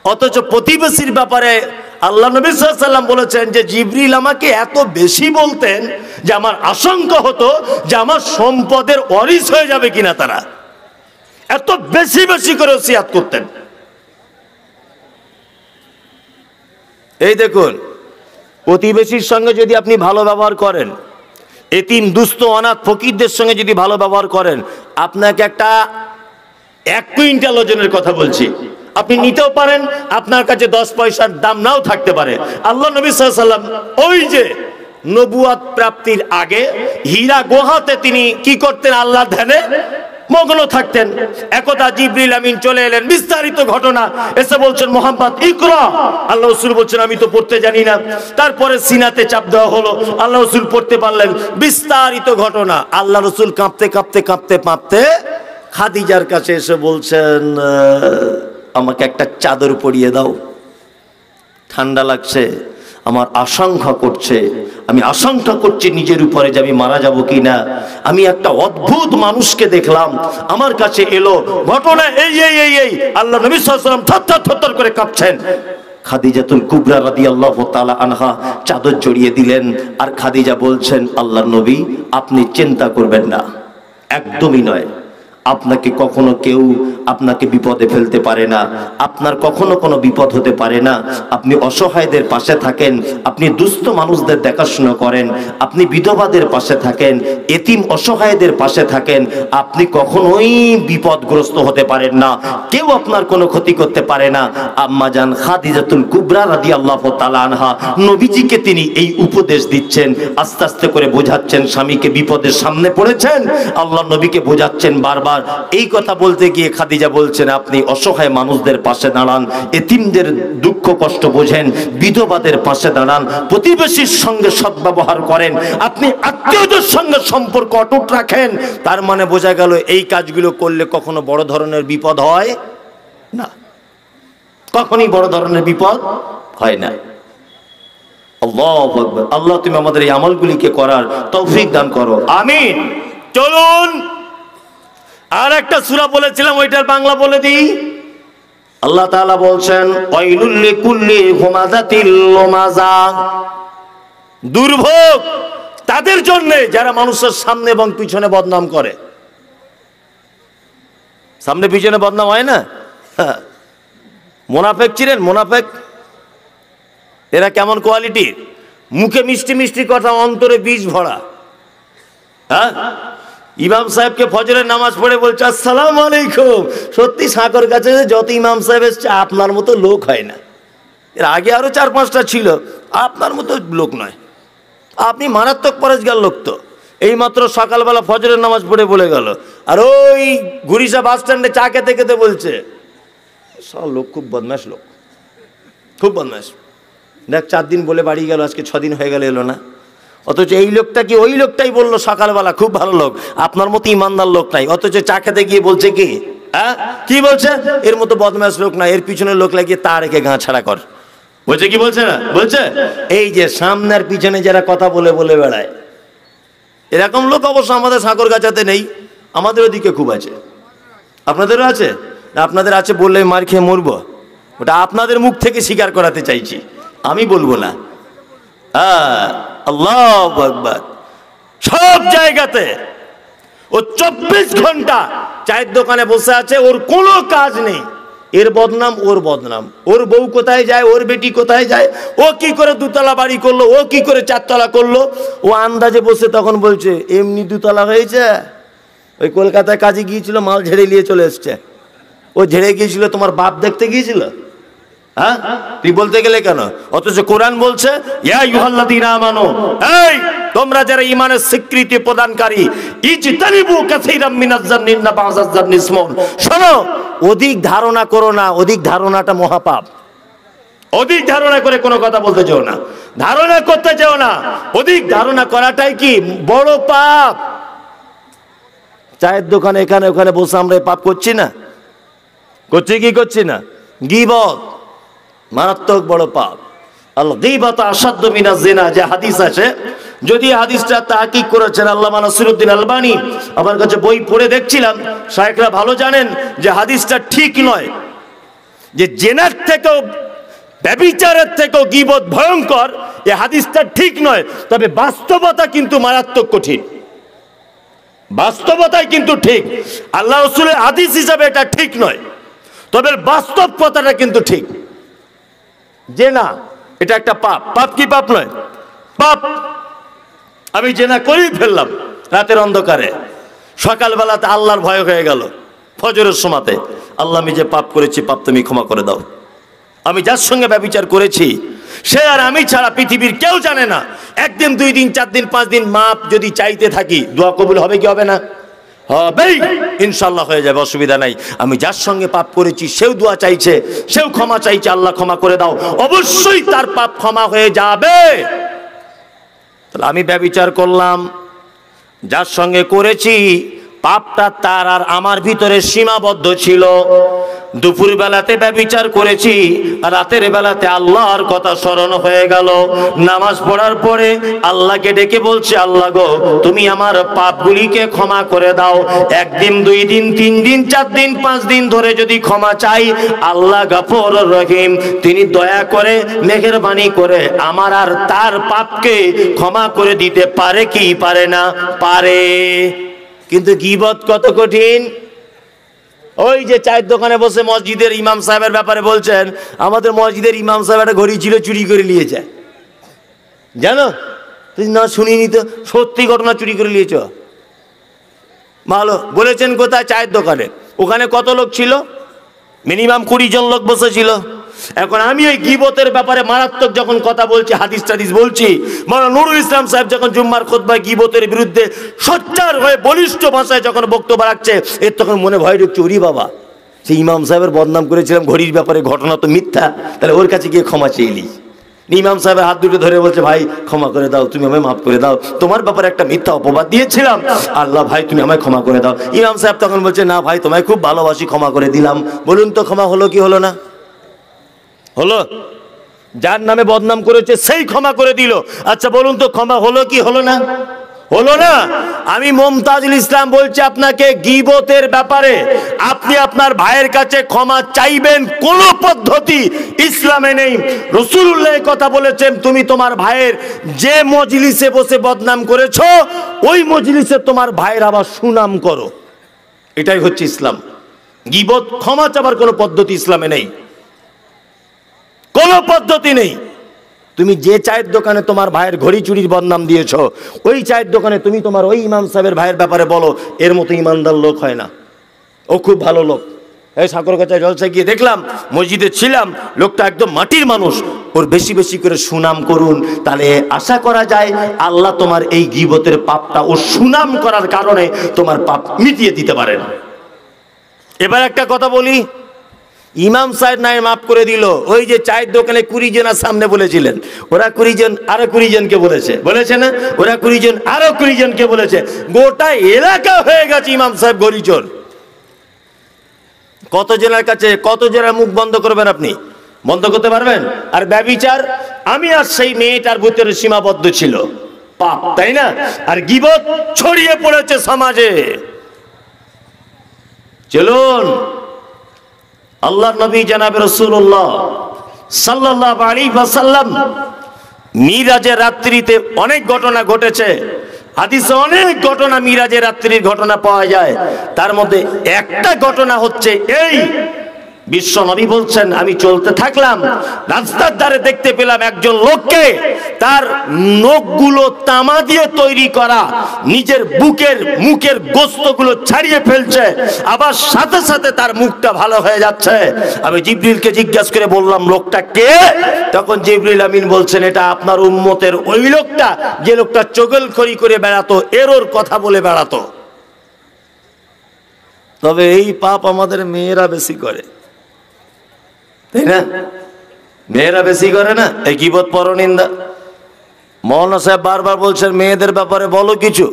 Speaker 1: অথচ প্রতিবেশীর ব্যাপারে আল্লাহ নবী সাল্লাল্লাহু আলাইহি ওয়াসাল্লাম বলেছেন যে জিবরিল আমাকে এত বেশি বলতেন যে আমার আশঙ্কা হতো যে আমার সম্পদের ওয়ারিস হয়ে যাবে কিনা তারা, এত বেশি বেশি করে ওসিয়াত করতেন। এই দেখুন, প্রতিবেশীর সঙ্গে যদি আপনি ভালো ব্যবহার করেন, এতিম দুস্থ অনাথ ফকিরদের সঙ্গে যদি ভালো ব্যবহার করেন, আপনাকে একটা 1 কুইন্টাল ওজনের কথা বলছি, আপনি নিতেও পারেন, আপনার কাছে 10 পয়সার দাম নাও থাকতে পারে। আল্লাহ নবী সাল্লাল্লাহু আলাইহি ওয়াসাল্লাম ওই যে নবুয়ত প্রাপ্তির আগে হীরা গুহাতে তিনি কি করতেন? আল্লাহর ধ্যানে মগ্ন থাকতেন। একদা জিবরিল আমিন চলে এলেন, বিস্তারিত ঘটনা, এসে বলছেন মুহাম্মদ ইকরা। আল্লাহ রাসূল বলছেন আমি তো পড়তে জানি না। তারপরে সিনাতে চাপ দেওয়া হলো, আল্লাহ রাসূল পড়তে পারলেন, বিস্তারিত ঘটনা। আল্লাহ রাসূল কাঁপতে কাঁপতে কাঁপতে কাঁপতে খাদিজার কাছে এসে বলছেন আমাকে একটা চাদর পরিয়ে দাও, ঠান্ডা লাগছে, আমার আশঙ্কা করছে, আমি আশঙ্কা করছি নিজের উপরে যে আমি মারা যাব কিনা। আমি একটা অদ্ভুত মানুষকে দেখলাম, আমার কাছে এলো, ঘটনা এই এই এই এই। আল্লাহ নবী সাল্লাল্লাহু আলাইহি ওয়াসাল্লাম থরথর থরথর করে কাঁপছেন। খাদিজাতুল কুবরা রাদিয়াল্লাহু তাআলা আনহা চাদর জড়িয়ে দিলেন, আর খাদিজা বলছেন আল্লাহর নবী আপনি চিন্তা করবেন না, একদমই নয়, আপনাকে কখনো কেউ আপনাকে বিপদে ফেলতে পারে না, আপনার কখনো কোনো বিপদ হতে পারে না। আপনি অসহায়দের পাশে থাকেন, আপনি দুস্থ মানুষদের দেখাশোনা করেন, আপনি বিধবাদের পাশে থাকেন, এতিম অসহায়দের পাশে থাকেন, আপনি কখনোই বিপদগ্রস্ত হতে পারেন না, কেউ আপনার কোনো ক্ষতি করতে পারে না। আম্মা জান খাদিজাতুল কুবরা রাদিয়াল্লাহু তাআলা আনহা নবীজিকে তিনি এই উপদেশ দিচ্ছেন, আস্তে আস্তে করে বোঝাচ্ছেন, স্বামীকে বিপদের সামনে পড়েছেন, আল্লাহ নবীকে বোঝাচ্ছেন বারবার। এই কথা বলতে গিয়ে খাদিজা বলছেন আপনি অসহায় মানুষদের পাশে দাঁড়ান, এতিমদের দুঃখ কষ্ট বোঝেন, বিধবাদের পাশে দাঁড়ান, প্রতিবেশীর সঙ্গে সদ্ব্যবহার করেন, আপনি আত্মীয়দের সঙ্গে সম্পর্ক অটুট রাখেন। তার মানে বোঝা গেল এই কাজগুলো করলে কখনো বড় ধরনের বিপদ হয় না, কখনই বড় ধরনের বিপদ হয় না। আল্লাহু আকবার। আল্লাহ তুমি আমাদের এই আমলগুলিকে করার তৌফিক দান করো, আমিন। চলুন আর একটা সূরা বলেছিলাম, ওইটার বাংলা বলে দিই। আল্লাহ তাআলা বলছেন ওয়াইলুল লিকুল্লি হুমাযাতিল লুমাযা, দুর্ভোগ তাদের জন্য যারা মানুষের সামনে এবং পিছনে বদনাম করে। সামনে পিছনে বদনাম হয় না? মুনাফিক ছিলেন, মুনাফিক এরা কেমন কোয়ালিটির? মুখে মিষ্টি মিষ্টি কথা, অন্তরে বীজ ভরা। হ্যাঁ, ইমাম সাহেবকে ফজরের নামাজ পড়ে বলছে আসসালামু আলাইকুম। সত্যি সাঁকর কাছে যত ইমাম সাহেব এসছে আপনার মতো লোক হয় না। এর আগে আরো 4-5টা ছিল, আপনার মতো লোক নয়, আপনি মারাত্মক পরেশগার লোক। তো এইমাত্র সকালবেলা ফজরের নামাজ পড়ে বলে গেল, আর ওই ঘুরিসা বাস স্ট্যান্ডে চা খেতে খেতে বলছে সব লোক খুব বদমাশ লোক, খুব বদমাশ। দেখ 4 দিন বলে বাড়ি গেল, আজকে 6 দিন হয়ে গেল এলো না। অথচ এই লোকটা কি ওই লোকটাই বললো সকালবেলা খুব ভালো লোক, আপনার মতো ইমানদার লোক নাই। অথচ চা খেতে গিয়ে বলছে কি, হ্যাঁ কি বলছে, এর মতো বদমাশ লোক না, এর পিছনে লোক লাগিয়ে তা রেখে গা ছাড়া কর। বলছে কি বলছে না? বলছে এই যে সামনের পিছনে যারা কথা বলে বলে বেড়ায়, এরকম লোক অবশ্য আমাদের সাগরগাছাতে নেই, আমাদের ওদিকে খুব আছে। আপনাদেরও আছে? আপনাদের আছে বললে মার খেয়ে মরবো, ওটা আপনাদের মুখ থেকে স্বীকার করাতে চাইছি, আমি বলবো না। আল্লাহু আকবার। সব জায়গাতে ও 24 ঘন্টা চায়ের দোকানে বসে আছে, ওর কোনো কাজ নেই, এর বদনাম ওর বদনাম, ওর বউ কোথায় যায়, ওর বেটি কোথায় যায়, ও কি করে দুতলা বাড়ি করলো, ও কি করে 4 তলা করলো, ও আন্দাজে বসে তখন বলছে এমনি 2 তলা হয়েছে, ওই কলকাতায় কাজে গিয়েছিল, মাল ঝেড়ে নিয়ে চলে এসছে। ও ঝেড়ে গিয়েছিল, তোমার বাপ দেখতে গিয়েছিল? হ্যাঁ, তুই বলতে গেলে কেন? অথচ কোরআন বলছে ইয়া আইয়ুহাল্লাযীনা আমানু, এই তোমরা যারা ঈমানের স্বীকৃতি প্রদানকারী, ইজতানিবু কাসীরাম মিনাজ-জান্নি ইন্না বা'যাজ-জান্নি ইসমুন, শোনো, অধিক ধারণা করো না, অধিক ধারণাটা মহাপাপ। অধিক ধারণা করে কোনো কথা বলতে যেও না, ধারণা করতে যেও না, অধিক ধারণা করাটাই কি বড় পাপ। চায়ের দোকানে এখানে ওখানে বসে আমরা পাপ করছি না? করছি কি করছি না? গীবত মারাত্মক বড় পাপ। আল গীবাতু আশাদ্দু মিনাজ জিনা, যে হাদিস আছে, যদি হাদিসটা তাহকিক করেছেন আল্লামা নাসিরউদ্দিন আলবানী, আমার কাছে বই পড়ে দেখছিলাম, শায়েখরা ভালো জানেন যে হাদিসটা ঠিক নয়, যে জেনার থেকেও ব্যভিচারের থেকেও গীবত ভয়ঙ্কর, এই হাদিসটা ঠিক নয়। তবে বাস্তবতা কিন্তু মারাত্মক কঠিন, বাস্তবতাই কিন্তু ঠিক। আল্লাহ রাসূলের হাদিস হিসাবে এটা ঠিক নয়, তবে বাস্তব কথাটা কিন্তু ঠিক যে না, এটা একটা পাপ। পাপ কি পাপ নয়? পাপ। আমি জেনা করেই ফেললাম রাতের অন্ধকারে, সকালবেলাতে আল্লাহর ভয় হয়ে গেল, ফজরের সময়তে, আল্লাহ আমি যে পাপ করেছি, পাপ তুমি ক্ষমা করে দাও। আমি যার সঙ্গে ব্যভিচার করেছি সে আর আমি ছাড়া পৃথিবীর কেউ জানে না। 1 দিন 2 দিন 4 দিন 5 দিন মাপ যদি চাইতে থাকি, দোয়া কবুল হবে কি হবে না? হবেই, ইনশাআল্লাহ হয়ে যাবে, অসুবিধা নাই। আমি যার সঙ্গে পাপ করেছি সেও দোয়া চাইছে, সেও ক্ষমা চাইছে, আল্লাহ ক্ষমা করে দাও, অবশ্যই তার পাপ ক্ষমা হয়ে যাবে। তাহলে আমি ব্যভিচার করলাম, যার সঙ্গে করেছি পাপটা তার আর আমার ভিতরে সীমাবদ্ধ ছিল। দুপুর বেলাতে ব্যভিচার করেছি, আর রাতের বেলাতে আল্লাহর কথা স্মরণ হয়ে গেল। নামাজ পড়ার পরে আল্লাহকে ডেকে বলছে, আল্লাহ গো তুমি আমার পাপগুলিকে ক্ষমা করে দাও। 1 দিন 2 দিন 3 দিন 4 দিন 5 দিন ধরে যদি ক্ষমা চাই, আল্লাহ গফুর রহিম, তিনি দয়া করে মেহেরবানি করে আমার আর তার পাপকে ক্ষমা করে দিতে পারে কি পারে না? পারে। কিন্তু গীবত কত কঠিন। ওই যে চায়ের দোকানে বসে মসজিদের ইমাম সাহেবের ব্যাপারে বলছেন, আমাদের মসজিদের ইমাম সাহেব একটা ঘড়ি ছিল, চুরি করে নিয়েছে, জানো? না শুনিনি তো, সত্যি ঘটনা, চুরি করে নিয়েছ। ভালো বলেছেন। কোথায়? চায়ের দোকানে। ওখানে কত লোক ছিল? মিনিমাম 20 জন লোক বসেছিল। এখন আমি ওই গীবতের ব্যাপারে মারাত্মক যখন কথা বলছি, হাদিস টাদিস বলছি, মাওলানা নুরুল ইসলাম সাহেব যখন জুম্মার খুতবায় গীবতের বিরুদ্ধে সোচ্চার হয়ে বলিষ্ঠ ভাষায় যখন বক্তব্য রাখছে, এর তখন মনে ভয় ঢুকছে, ওরে বাবা, সেই ইমাম সাহেবের বদনাম করেছিলাম ঘড়ির ব্যাপারে, ঘটনা তো মিথ্যা, তাহলে ওর কাছে গিয়ে ক্ষমা চেয়েলি। ইমাম সাহেবের হাত দুটো ধরে বলছে, ভাই ক্ষমা করে দাও, তুমি আমায় মাফ করে দাও, তোমার ব্যাপারে একটা মিথ্যা অপবাদ দিয়েছিলাম, আল্লাহ ভাই তুমি আমায় ক্ষমা করে দাও। ইমাম সাহেব তখন বলছে, না ভাই তোমায় খুব ভালোবাসি, ক্ষমা করে দিলাম। বলুন তো ক্ষমা হলো কি হলো না? হলো। যার নামে বদনাম করেছে সেই ক্ষমা করে দিল। আচ্ছা বলুন তো ক্ষমা হলো কি হলো না? হলো না। আমি মুমতাজুল ইসলাম বলছি আপনাকে, গীবতের ব্যাপারে আপনি আপনার ভাইয়ের কাছে ক্ষমা চাইবেন, কোন পদ্ধতি ইসলামে নেই। রাসূলুল্লাহ কথা বলেছেন, তুমি তোমার ভাইয়ের যে মজলিসে বসে বদনাম করেছো, ওই মজলিসে তোমার ভাইয়ের আবার সুনাম করো। এটাই হচ্ছে ইসলাম। গীবত ক্ষমা চাবার কোনো পদ্ধতি ইসলামে নেই, কোনো পদ্ধতি নেই। তুমি যে চায়ের দোকানে তোমার ভাইয়ের ঘড়ি চুরির বদনাম দিয়েছ, ওই চায়ের দোকানে তুমি তোমার ওই ইমাম সাহেবের ভাইয়ের ব্যাপারে বলো, এর মতো ইমানদার লোক হয় না। ও খুব ভালো লোক। এই সাগরগাছায় জলসায় গিয়ে দেখলাম, মসজিদে ছিলাম, লোকটা একদম মাটির মানুষ। ওর বেশি বেশি করে সুনাম করুন, তাহলে আশা করা যায় আল্লাহ তোমার এই গীবতের পাপটা ও সুনাম করার কারণে তোমার পাপ মিটিয়ে দিতে পারেন। এবার একটা কথা বলি, ইমাম সাহেব নাই মাফ করে দিল, ওই যে চায়ের দোকানে 20 জনের সামনে বলেছিলেন, ওরা 20 জন আরো 20 জনকে বলেছে, বলেছে না? ওরা 20 জন আরো 20 জনকে বলেছে, গোটা এলাকা হয়ে গেছে ইমাম সাহেব গরিচোর। কত জনের কাছে, কত জনের মুখ বন্ধ করবেন আপনি? বন্ধ করতে পারবেন? আর ব্যভিচার, আমি আর সেই মেয়েটার ভিতরে সীমাবদ্ধ ছিল পাপ, তাই না? আর গীবত ছড়িয়ে পড়েছে সমাজে। চলুন আল্লাহর নবী জনাবে রাসূলুল্লাহ সাল্লাল্লাহু আলাইহি ওয়াসাল্লাম মিরাজের রাত্রিতে অনেক ঘটনা ঘটেছে, হাদিসে অনেক ঘটনা মিরাজের রাত্রির ঘটনা পাওয়া যায়। তার মধ্যে একটা ঘটনা হচ্ছে এই, বিশ্ব নবী বলছেন আমি চলতে থাকলাম, রাস্তার ধারে দেখতে পেলাম একজন লোককে তার নখগুলো তামা দিয়ে তৈরি করা নিজের মুখের গোস্তগুলো ছাড়িয়ে ফেলছে, আবার সাথে সাথে তার মুখটা ভালো হয়ে যাচ্ছে। আমি জিবরিলকে জিজ্ঞাসা করে বললাম লোকটা কে? তখন জিবরিল আমিন বলছেন এটা আপনার উম্মতের ওই লোকটা যে লোকটা চগলখড়ি করে বেড়াতো, এরর কথা বলে বেড়াতো। তবে এই পাপ আমাদের মেয়েরা বেশি করে, তাই না? মেয়েরা বেশি করে না এই গীবত পরনিন্দা। মৌলানা সাহেব বারবার বলছেন মেয়েদের ব্যাপারে বলো কিছু।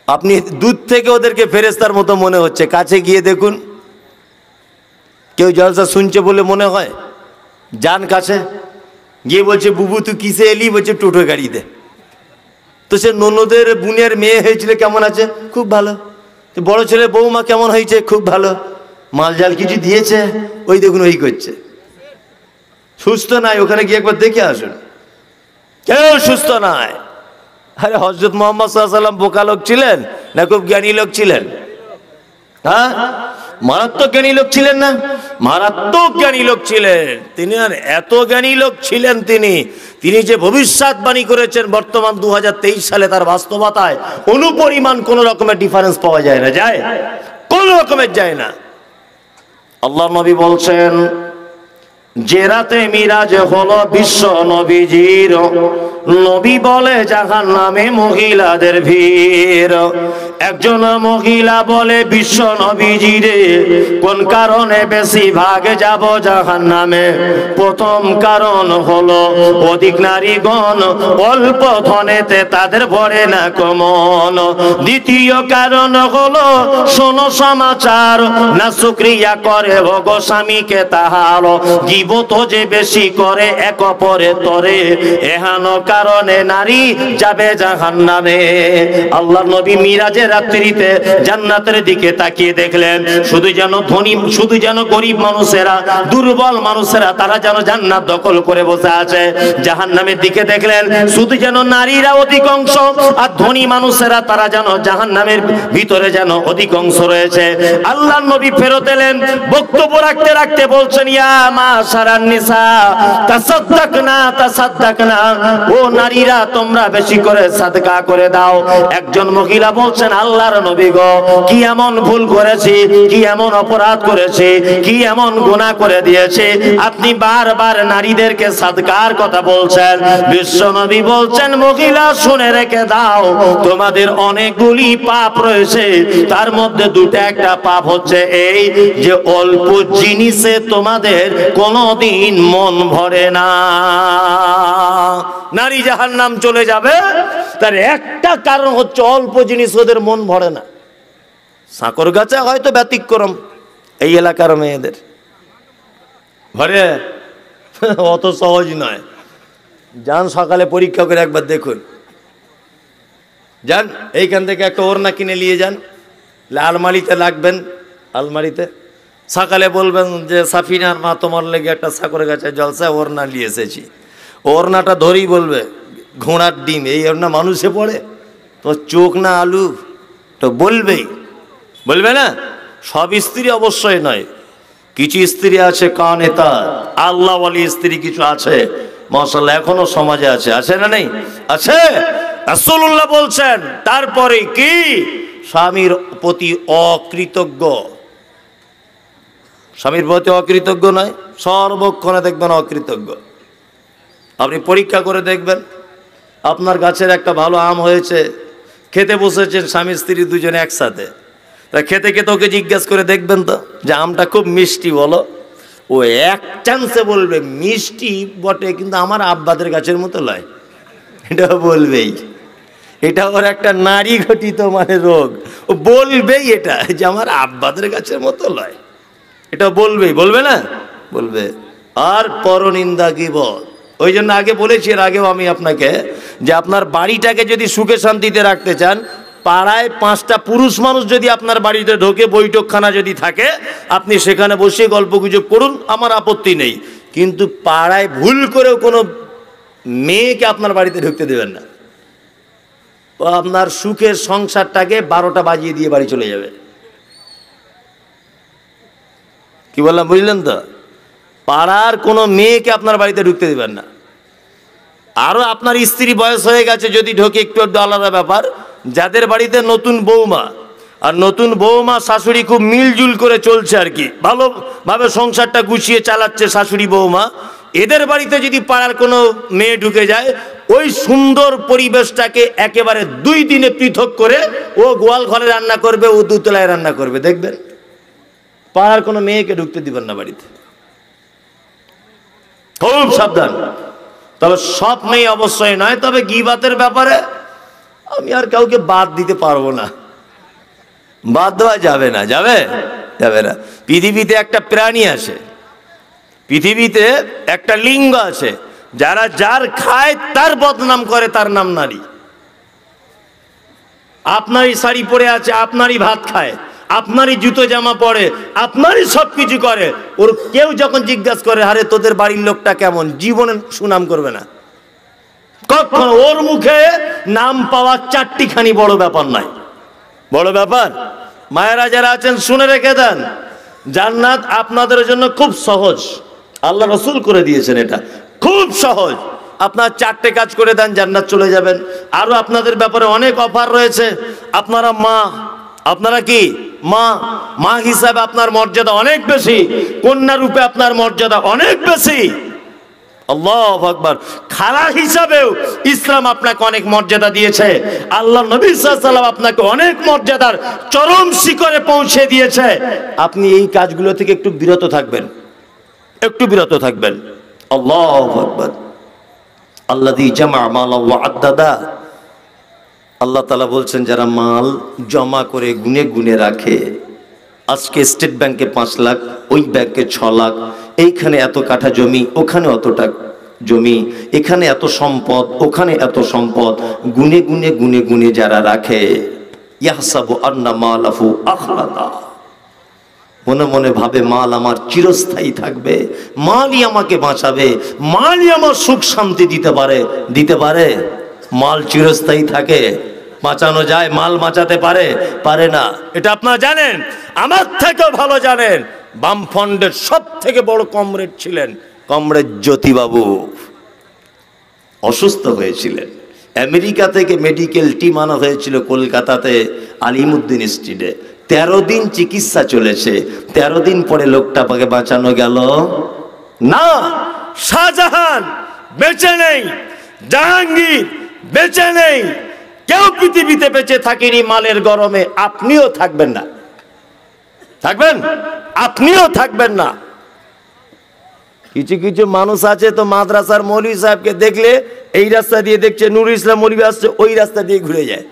Speaker 1: আপনি দূর থেকে ওদেরকে ফেরেশতার মতো মনে হচ্ছে, কাছে গিয়ে দেখুন। কেউ জলসা শুনছে বলে মনে হয়? যান কাছে গিয়ে বলছে বুবু তুই কিসে এলি? বলছে টোটো গাড়িতে। তো সে ননদের বোনের মেয়ে হয়েছিল কেমন আছে? খুব ভালো। তো বড় ছেলে বৌমা কেমন হয়েছে? খুব ভালো। মাল জাল কিছু দিয়েছে? ওই দেখুন ওই করছে। সুস্থ নাই, ওখানে গিয়ে একবার দেখে আসুন। কেউ সুস্থ নাই। আরে হযরত মুহাম্মদ সাল্লাল্লাহু আলাইহি ওয়াসাল্লাম বোকা লোক ছিলেন না খুব জ্ঞানী লোক ছিলেন? হ্যাঁ, মারাত্মক জ্ঞানী লোক ছিলেন না? মারাত্মক জ্ঞানী লোক ছিলেন তিনি। আর এত জ্ঞানী লোক ছিলেন তিনি যে ভবিষ্যৎবাণী করেছেন বর্তমান 2023 সালে তার বাস্তবতায় অনুপরিমাণ কোন রকমের ডিফারেন্স পাওয়া যায় না, যায় কোন রকমের যায় না। আল্লাহ নবী বলছেন যে রাতে মিরাজ হলো বিশ্ব নবীজির, নবী বলে জাহান্নামে মহিলাদের ভিড়। একজন মহিলা বলে বিশ্ব নবীজিরে কোন কারণে বেশি ভাগে যাব জাহান্নামে? প্রথম কারণ হলো অধিক নারীগণ অল্প ধনেতে তাদের ভরে না কমন। দ্বিতীয় কারণ হলো শোনো সমাচার না শুকরিয়া করে ভোগ স্বামীকে তাহার, গীবত যে বেশি করে এক অপরে তরে, এহেন কারণে নারী যাবে জাহান্নামে। আল্লাহর নবী মিরাজের রাত্রিতে জান্নাতের দিকে তাকিয়ে দেখলেন শুধু যেন গরিব মানুষেরা, দুর্বল মানুষেরা তারা যেন জান্নাত দখল করে বসে আছে। জাহান্নামের দিকে দেখলেন শুধু যেন নারীরা অধিকাংশ, আর ধনী মানুষেরা তারা যেন জাহান্নামের ভিতরে যেন অধিকাংশ রয়েছে। আল্লাহর নবী ফেরত এলেন, বক্তব্য রাখতে রাখতে বলছেন ইয়া মাশারান নিসা তাসাদ্দাকনা, ও নারীরা তোমরা বেশি করে সাদকা করে দাও। একজন মহিলা বলছেন আল্লাহর নবী গো, কি এমন ভুল করেছি, কি এমন অপরাধ করেছি, কি এমন গুনাহ করে দিয়েছে আপনি বারবার নারীদেরকে সাদকার কথা বলছেন? বিশ্ব নবী বলছেন মহিলা শুনে রেখে দাও, তোমাদের অনেকগুলি পাপ রয়েছে, তার মধ্যে দুটো একটা পাপ হচ্ছে এই যে অল্প জিনিসে তোমাদের কোনদিন মন ভরে না। নারী জাহান্নাম চলে যাবে তার একটা কারণ হচ্ছে অল্প জিনিস ওদের মন ভরে না। সাঁকরগাছা হয়তো ব্যতিক্রম, এই এলাকার মেয়েদের ঘরে অত সহজ নয়। যান সকালে পরীক্ষা করে একবার দেখুন, যান এইখান থেকে একটা ওড়না কিনে নিয়ে যান, আলমারিতে লাগবেন, আলমারিতে সকালে বলবেন যে সাফিনার মা তোমার লেগে একটা সাঁকরগাছা জলসা ওড়না নিয়ে এসেছি। ওড়নাটা ধরেই বলবে ঘোড়ার ডিম, এই ওড়না মানুষে পড়ে তো চোখ না আলু, তো বলবেই, বলবে না? সব স্ত্রী অবশ্যই নয়, কিছু স্ত্রী আছে কানে তার আল্লাহ ওয়ালি স্ত্রী কিছু আছে মাশাআল্লাহ, এখনো সমাজে আছে, আছে না নেই? আছে। রাসূলুল্লাহ বলছেন তারপরে কি স্বামীর প্রতি অকৃতজ্ঞ, স্বামীর প্রতি অকৃতজ্ঞ নয়, সর্বক্ষণে দেখবেন অকৃতজ্ঞ। আপনি পরীক্ষা করে দেখবেন, আপনার গাছের একটা ভালো আম হয়েছে, খেতে বসেছেন স্বামী স্ত্রী দুজনে একসাথে, তা খেতে খেতে ওকে জিজ্ঞেস করে দেখবেন তো যে আমটা খুব মিষ্টি বলো, ও এক চান্সে বলবে মিষ্টি বটে কিন্তু আমার আব্বাদের গাছের মতো লয়, এটা বলবেই। এটা ওর একটা নারী ঘটিত মানে রোগ, ও বলবেই এটা যে আমার আব্বাদের গাছের মতো লয়, এটা বলবেই, বলবে না? বলবে। আর পরনিন্দা গীবত। ওই জন্য আগে বলেছি, এর আগেও আমি আপনাকে, যে আপনার বাড়িটাকে যদি সুখে শান্তিতে রাখতে চান, পাড়ায় 5টা পুরুষ মানুষ যদি আপনার বাড়িতে ঢোকে, বৈঠকখানা যদি থাকে, আপনি সেখানে বসে গল্প গুজব করুন, আমার আপত্তি নেই। কিন্তু পাড়ায় ভুল করেও কোনো মেয়েকে আপনার বাড়িতে ঢুকতে দেবেন না। ও আপনার সুখের সংসারটাকে 12টা বাজিয়ে দিয়ে বাড়ি চলে যাবে। কি বললাম বুঝলেন তো? পাড়ার কোনো মেয়েকে আপনার বাড়িতে ঢুকতে দেবেন না। আরও আপনার স্ত্রী বয়স হয়ে গেছে যদি ঢোকে, একটু একটু আলাদা ব্যাপার। যাদের বাড়িতে নতুন বৌমা, আর নতুন বৌমা শাশুড়ি খুব মিলজুল করে চলছে আর কি, ভালোভাবে সংসারটা গুছিয়ে চালাচ্ছে শাশুড়ি বৌমা, এদের বাড়িতে যদি পাড়ার কোনো মেয়ে ঢুকে যায়, ওই সুন্দর পরিবেশটাকে একেবারে 2 দিনে পৃথক করে ও গোয়াল ঘরে রান্না করবে, ও দোতলায় রান্না করবে, দেখবেন। পাড়ার কোনো মেয়েকে ঢুকতে দিবেন না বাড়িতে, খুব সাবধান। তবে সব মেয়ে অবশ্যই নয়, তবে গীবাতের ব্যাপারে আমি আর কাউকে বাদ দিতে পারবো না, বাদ দেওয়া যাবে না, যাবে না। পৃথিবীতে একটা প্রাণী আছে, পৃথিবীতে একটা লিঙ্গ আছে, যারা যার খায় তার বদনাম করে, তার নাম নারী। আপনারই শাড়ি পরে আছে, আপনারই ভাত খায়, আপনারই জুতো জামা পরে, আপনারই সব কিছু করে, ওর কেউ যখন জিজ্ঞাসা করে আরে তোদের বাড়ির লোকটা কেমন, জীবনে সুনাম করবে না কখনো। ওর মুখে নাম পাওয়া 4টিখানি বড় ব্যাপার নয়, বড় ব্যাপার। মায়েরা যারা আছেন শুনে রেখে দেন, জান্নাত আপনাদের জন্য খুব সহজ, আল্লাহ রসুল করে দিয়েছেন, এটা খুব সহজ। আপনার 4টে কাজ করে দেন, জান্নাত চলে যাবেন। আরো আপনাদের ব্যাপারে অনেক অফার রয়েছে। আপনারা মা, আপনারা কি মা, মা হিসাবে আপনার মর্যাদা অনেক বেশি, কন্যা রূপে আপনার মর্যাদা অনেক বেশি। আল্লাহু আকবার। খালা হিসাবেও ইসলাম আপনাকে অনেক মর্যাদা দিয়েছে। আল্লাহ নবী সাল্লাল্লাহু আলাইহি ওয়াসাল্লাম আপনাকে অনেক মর্যাদার চরম শিখরে পৌঁছে দিয়েছে। আপনি এই কাজগুলো থেকে একটু বিরত থাকবেন, একটু বিরত থাকবেন। আল্লাহু আকবার। আল্লাযী জামা মালা ওয়া আদ্দাদা। আল্লাহ তাআলা বলছেন, যারা মাল জমা করে গুনে গুনে রাখে, আজকে স্টেট ব্যাংকে 5 লাখ, ওই ব্যাংকে 6 লাখ, এইখানে এত কাঠা জমি, ওখানে অতটা জমি, এখানে এত সম্পদ, ওখানে এত সম্পদ, গুনে গুনে গুনে গুনে যারা রাখে, ইয়াহসাবু আন্না মালাহু আখলাদা, মনে মনে ভাবে মাল আমার চিরস্থায়ী থাকবে, মালই আমাকে বাঁচাবে, মালই আমার সুখ শান্তি দিতে পারে। মাল চিরস্থায়ী থাকে? বাঁচানো যায়? মাল বাঁচাতে পারে না। এটা আপনারা জানেন, আমার থেকেও ভালো জানেন। বামফ্রন্টের সব থেকে বড় কমরেড ছিলেন কমরেড জ্যোতিবাবু। অসুস্থ হয়েছিলেন, আমেরিকা থেকে মেডিকেল টিম আনা হয়েছিল কলকাতাতে আলিমুদ্দিন স্ট্রিটে। 13 দিন চিকিৎসা চলেছে। 13 দিন পরে লোকটাকে বাঁচানো গেল না। শাহজাহান বেঁচে নেই, জাহাঙ্গীর বেঁচে নেই, কেউ পৃথিবীতে বেঁচে থাকেনি মালের গরমে। আপনিও থাকবেন না, থাকবেন? আপনিও থাকবেন না। কিছু কিছু মানুষ আছে তো মাদ্রাসার মৌলভী সাহেবকে দেখলে এই রাস্তা দিয়ে দেখছে নুরুল ইসলাম মৌলভী আসছে, ওই রাস্তা দিয়ে ঘুরে যায়।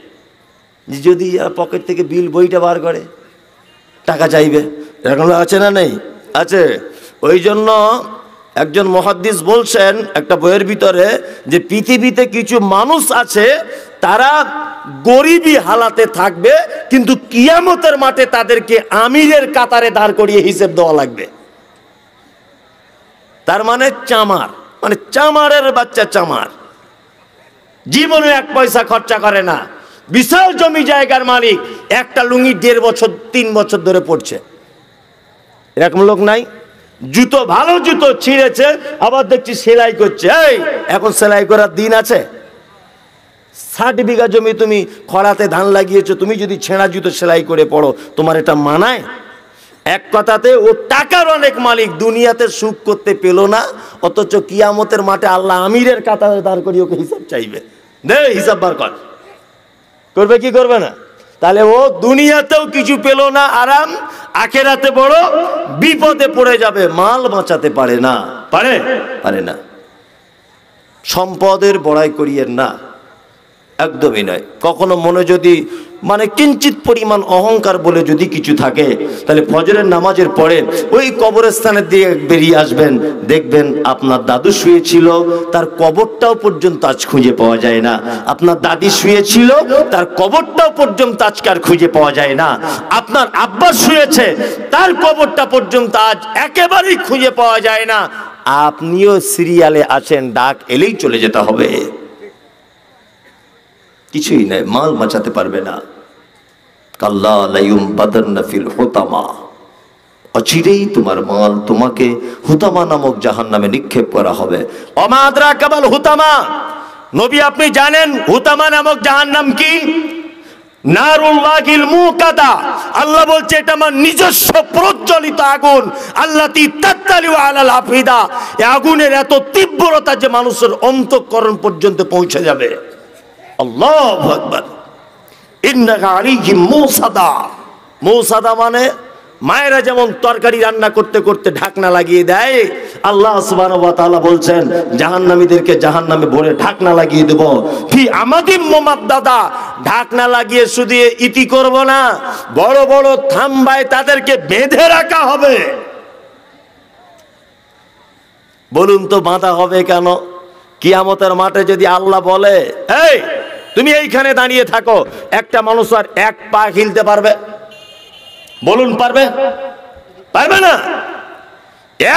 Speaker 1: যদি পকেট থেকে বিল বইটা বার করে টাকা চাইবে, এরকম আছে না? নেই? আছে। ওই জন্য একজন মুহাদ্দিস বলছেন একটা বইয়ের ভিতরে, যে পৃথিবীতে কিছু মানুষ আছে তারা গরিবী হালাতে থাকবে, কিন্তু কিয়ামতের মাঠে তাদেরকে আমিরের কাতারে দাঁড় করিয়ে হিসেব দেওয়া লাগবে। তার মানে চামার, মানে চামারের বাচ্চা চামার, জীবনে 1 পয়সা খরচা করে না, বিশাল জমি জায়গার মালিক, একটা লুঙ্গি 1.5 বছর 3 বছর ধরে পড়ছে। এরকম লোক নাই? জুতো, ভালো জুতো ছিঁড়েছে, আবার দেখছি সেলাই করছে। এই এখন সেলাই করার দিন আছে? 60 বিঘা জমি তুমি খরাতে ধান লাগিয়েছো, তুমি যদি ছেঁড়া জুতো সেলাই করে পড়ো, তোমার এটা মানায়? এক কথাতে ও টাকার অনেক মালিক, দুনিয়াতে সুখ করতে পেল না, অথচ কিয়ামতের মাঠে আল্লাহ আমিরের কাতারে দাঁড় করিয়ে ওকে হিসাব চাইবে। দে হিসাব বার কর। করবে কি করবে না? তাহলে ও দুনিয়াতেও কিছু পেল না আরাম, আখেরাতে বড় বিপদে পড়ে যাবে। মাল বাঁচাতে পারে না, পারে না। সম্পদের বড়াই করিয়েন না, একদমই নয়। কখনো মনে যদি মানে কিঞ্চিত পরিমাণ অহংকার বলে যদি কিছু থাকে, তাহলে ফজরের নামাজের পরে ওই কবরস্থানের দিয়ে বেরিয়ে আসবেন, দেখবেন আপনার দাদু শুয়েছিল, তার কবরটাও পর্যন্ত আজ খুঁজে পাওয়া যায় না। আপনার দাদি শুয়েছিল, তার কবরটাও পর্যন্ত আজকাল খুঁজে পাওয়া যায় না। আপনার আব্বা শুয়েছে, তার কবরটা পর্যন্ত আজ একেবারেই খুঁজে পাওয়া যায় না। আপনিও সিরিয়ালে আছেন, ডাক এলেই চলে যেতে হবে, কিছুই নাই, মাল বাঁচাতে পারবে না। কাল্লা লায়ুম বাদান্না ফিল হুতামা, অচিরেই তোমার মাল তোমাকে হুতামা নামক জাহান্নামে নিক্ষেপ করা হবে। ওমা আদরাকা মাল হুতামা, নবী আপনি জানেন হুতামা নামক জাহান্নাম কি? নারুল্লাহিল মুকাদা, আল্লাহ বলছে এটা আমার নিজস্ব প্রজ্বলিত আগুন। আল্লাতী তাত্তালিউ আলাল আফিদা, এই আগুনের এত তীব্রতা যে মানুষের অন্তঃকরণ পর্যন্ত পৌঁছে যাবে। আল্লাহু আকবার। ইন্নাকা আলাইহিম মুসাদা, মুসাদা মানে মায়েরা যেমন তরকারি রান্না করতে করতে ঢাকনা লাগিয়ে দেয়, আল্লাহ সুবহানাহু ওয়া তাআলা বলছেন জাহান্নামীদেরকে জাহান্নামে ভরে ঢাকনা লাগিয়ে দেব। ফি আমাদিম মুমাদ্দাদা, ঢাকনা লাগিয়ে শুধু ইতি করব না, বড় বড় থাম্বায় তাদেরকে বেঁধে রাখা হবে। বলুন তো বাঁধা হবে কেন? কিয়ামতের মাঠে যদি আল্লাহ বলে এই তুমি এইখানে দাঁড়িয়ে থাকো, একটা মানুষ আর এক পা হিলতে পারবে? বলুন পারবে? পারবে না।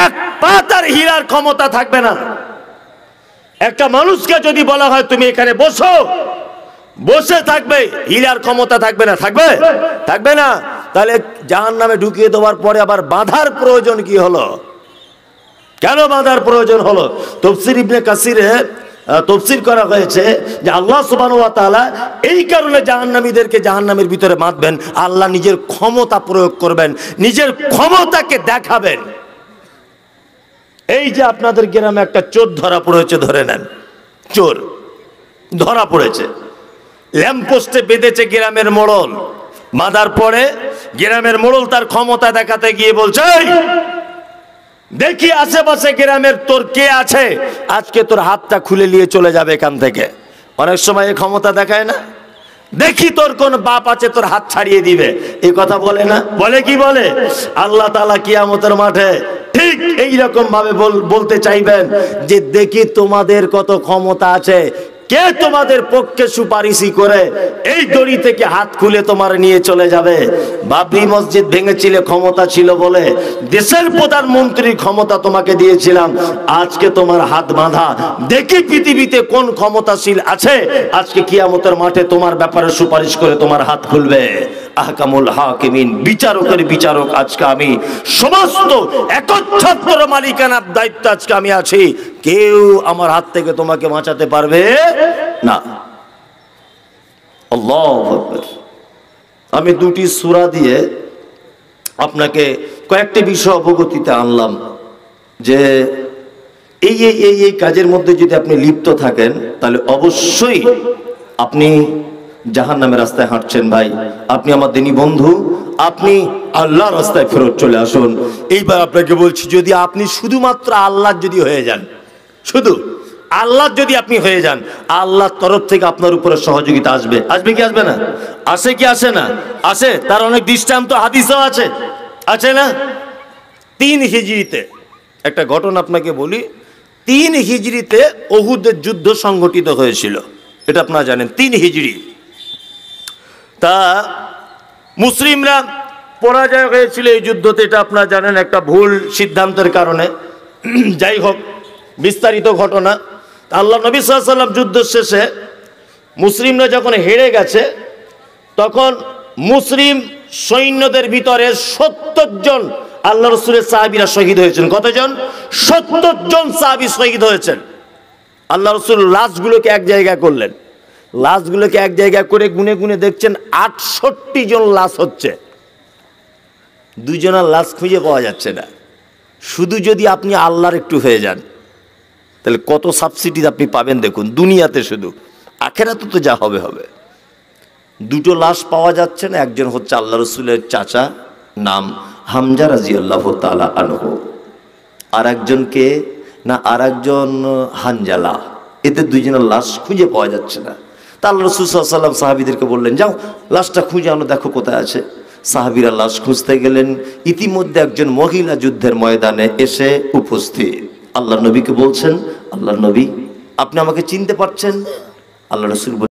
Speaker 1: এক পা তার হিলার ক্ষমতা থাকবে না। একটা মানুষকে যদি বলা হয় তুমি এখানে বসো, বসে থাকবে, হিলার ক্ষমতা থাকবে না? থাকবে? থাকবে না। তাহলে জাহান্নামে ঢুকিয়ে দেওয়ার পরে আবার বাঁধার প্রয়োজন কি হলো? কেন বাঁধার প্রয়োজন হলো? তাফসীর ইবনে কাসিরে তফসির করা হয়েছে যে আল্লাহ সুবহানাহু ওয়া তাআলা এই কারণে জাহান্নামীদেরকে জাহান্নামের ভিতরে বাঁধবেন, আল্লাহ নিজের ক্ষমতা প্রয়োগ করবেন, নিজের ক্ষমতাকে দেখাবেন। এই যে আপনাদের গ্রামে একটা চোর ধরা পড়েছে, ধরে নেন চোর ধরা পড়েছে, ল্যাম্পপোস্টে বেঁধেছে গ্রামের মোড়ল, বাঁধার পরে গ্রামের মোড়ল তার ক্ষমতা দেখাতে গিয়ে বলছে দেখি আশেপাশে গ্রামের তোর কে আছে, আজকে তোর হাতটা খুলে নিয়ে চলে যাবে এখান থেকে। অনেক সময় এই ক্ষমতা দেখায় না, দেখি তোর কোন বাপ আছে তোর হাত ছাড়িয়ে দিবে, এই কথা বলে না? বলে কি বলে? আল্লাহ তাআলা কিয়ামতের মাঠে ঠিক এইরকম ভাবে বলতে চাইবেন যে দেখি তোমাদের কত ক্ষমতা আছে, কে তোমাদের পক্ষে সুপারিশি করে এই দড়ি থেকে হাত খুলে তোমার নিয়ে চলে যাবে। বাবরি মসজিদ ভেঙেছিলে ক্ষমতা ছিল বলে, দেশের প্রধানমন্ত্রীর ক্ষমতা তোমাকে দিয়েছিলাম, আজকে তোমার হাত বাঁধা, দেখি পৃথিবীতে কোন ক্ষমতাশীল আছে আজকে কিয়ামতের মাঠে তোমার ব্যাপারে সুপারিশ করে তোমার হাত খুলবে। আহকামুল হাকিমিন, বিচারকের বিচারক আজকে আমি, সমস্ত একচ্ছত্র মালিকানার দায়িত্ব আজকে আমি আছি, কেউ আমার হাত থেকে তোমাকে বাঁচাতে পারবে না। আল্লাহু আকবার। আমি দুটি সূরা দিয়ে আপনাকে কয়েকটি বিষয় অবগতিতে আনলাম যে এই কাজের মধ্যে যদি আপনি লিপ্ত থাকেন তাহলে অবশ্যই আপনি জাহান্নামের রাস্তায় হাঁটছেন। ভাই আপনি আমার দিনী বন্ধু, আপনি আল্লাহর রাস্তায় ফেরত চলে আসুন। এইবার আপনাকে বলছি, যদি আপনি শুধুমাত্র আল্লাহ যদি হয়ে যান, শুধু আল্লাহ যদি আপনি হয়ে যান, আল্লাহর তরফ থেকে আপনার উপরে সহযোগিতা আসবে। আসবে কি আসবে না? আসে কি আসে না? আসে। তার অনেক দৃষ্টান্ত হাদিসও আছে, আছে না? 3 হিজরিতে একটা ঘটনা আপনাকে বলি। 3 হিজরিতে উহুদের যুদ্ধ সংগঠিত হয়েছিল, এটা আপনারা জানেন। 3 হিজরি তা মুসলিমরা পরাজয় হয়েছিল এই যুদ্ধতে, এটা আপনারা জানেন, একটা ভুল সিদ্ধান্তের কারণে। যাই হোক, বিস্তারিত ঘটনা। আল্লাহ নবী সাল্লাল্লাহু আলাইহি ওয়াসাল্লাম যুদ্ধ শেষে মুসলিমরা যখন হেরে গেছে, তখন মুসলিম সৈন্যদের ভিতরে 70 জন আল্লাহ রাসূলের সাহাবীরা শহীদ হয়েছেন। কতজন? 70 জন সাহাবী শহীদ হয়েছেন। আল্লাহ রাসূল লাশগুলোকে এক জায়গায় করলেন, লাশগুলোকে এক জায়গায় করে গুনে গুনে দেখছেন 68 জন লাশ হচ্ছে, 2 জনের লাশ খুঁজে পাওয়া যাচ্ছে না। শুধু যদি আপনি আল্লাহর একটু হয়ে যান তাহলে কত সাবসিডি আপনি পাবেন দেখুন, দুনিয়াতে শুধু, আখেরাতে তো যা হবে হবে। 2টো লাশ পাওয়া যাচ্ছে না, একজন হচ্ছে আল্লাহ রাসূলের চাচা, নাম হামজা রাদিয়াল্লাহু তাআলা আনহু, আর একজনকে না, আর একজন হানজালা, এতে 2 জনের লাশ খুঁজে পাওয়া যাচ্ছে না। তা আল্লাহ রাসূল সাল্লাল্লাহু আলাইহি ওয়াসাল্লাম সাহাবীদেরকে বললেন, যাও লাশটা খুঁজে আনো, দেখো কোথায় আছে। সাহাবীরা লাশ খুঁজতে গেলেন। ইতিমধ্যে একজন মহিলা যুদ্ধের ময়দানে এসে উপস্থিত। আল্লাহ নবীকে বলছেন, আল্লাহ নবী, আপনি আমাকে চিনতে পারছেন? আল্লাহ রাসূল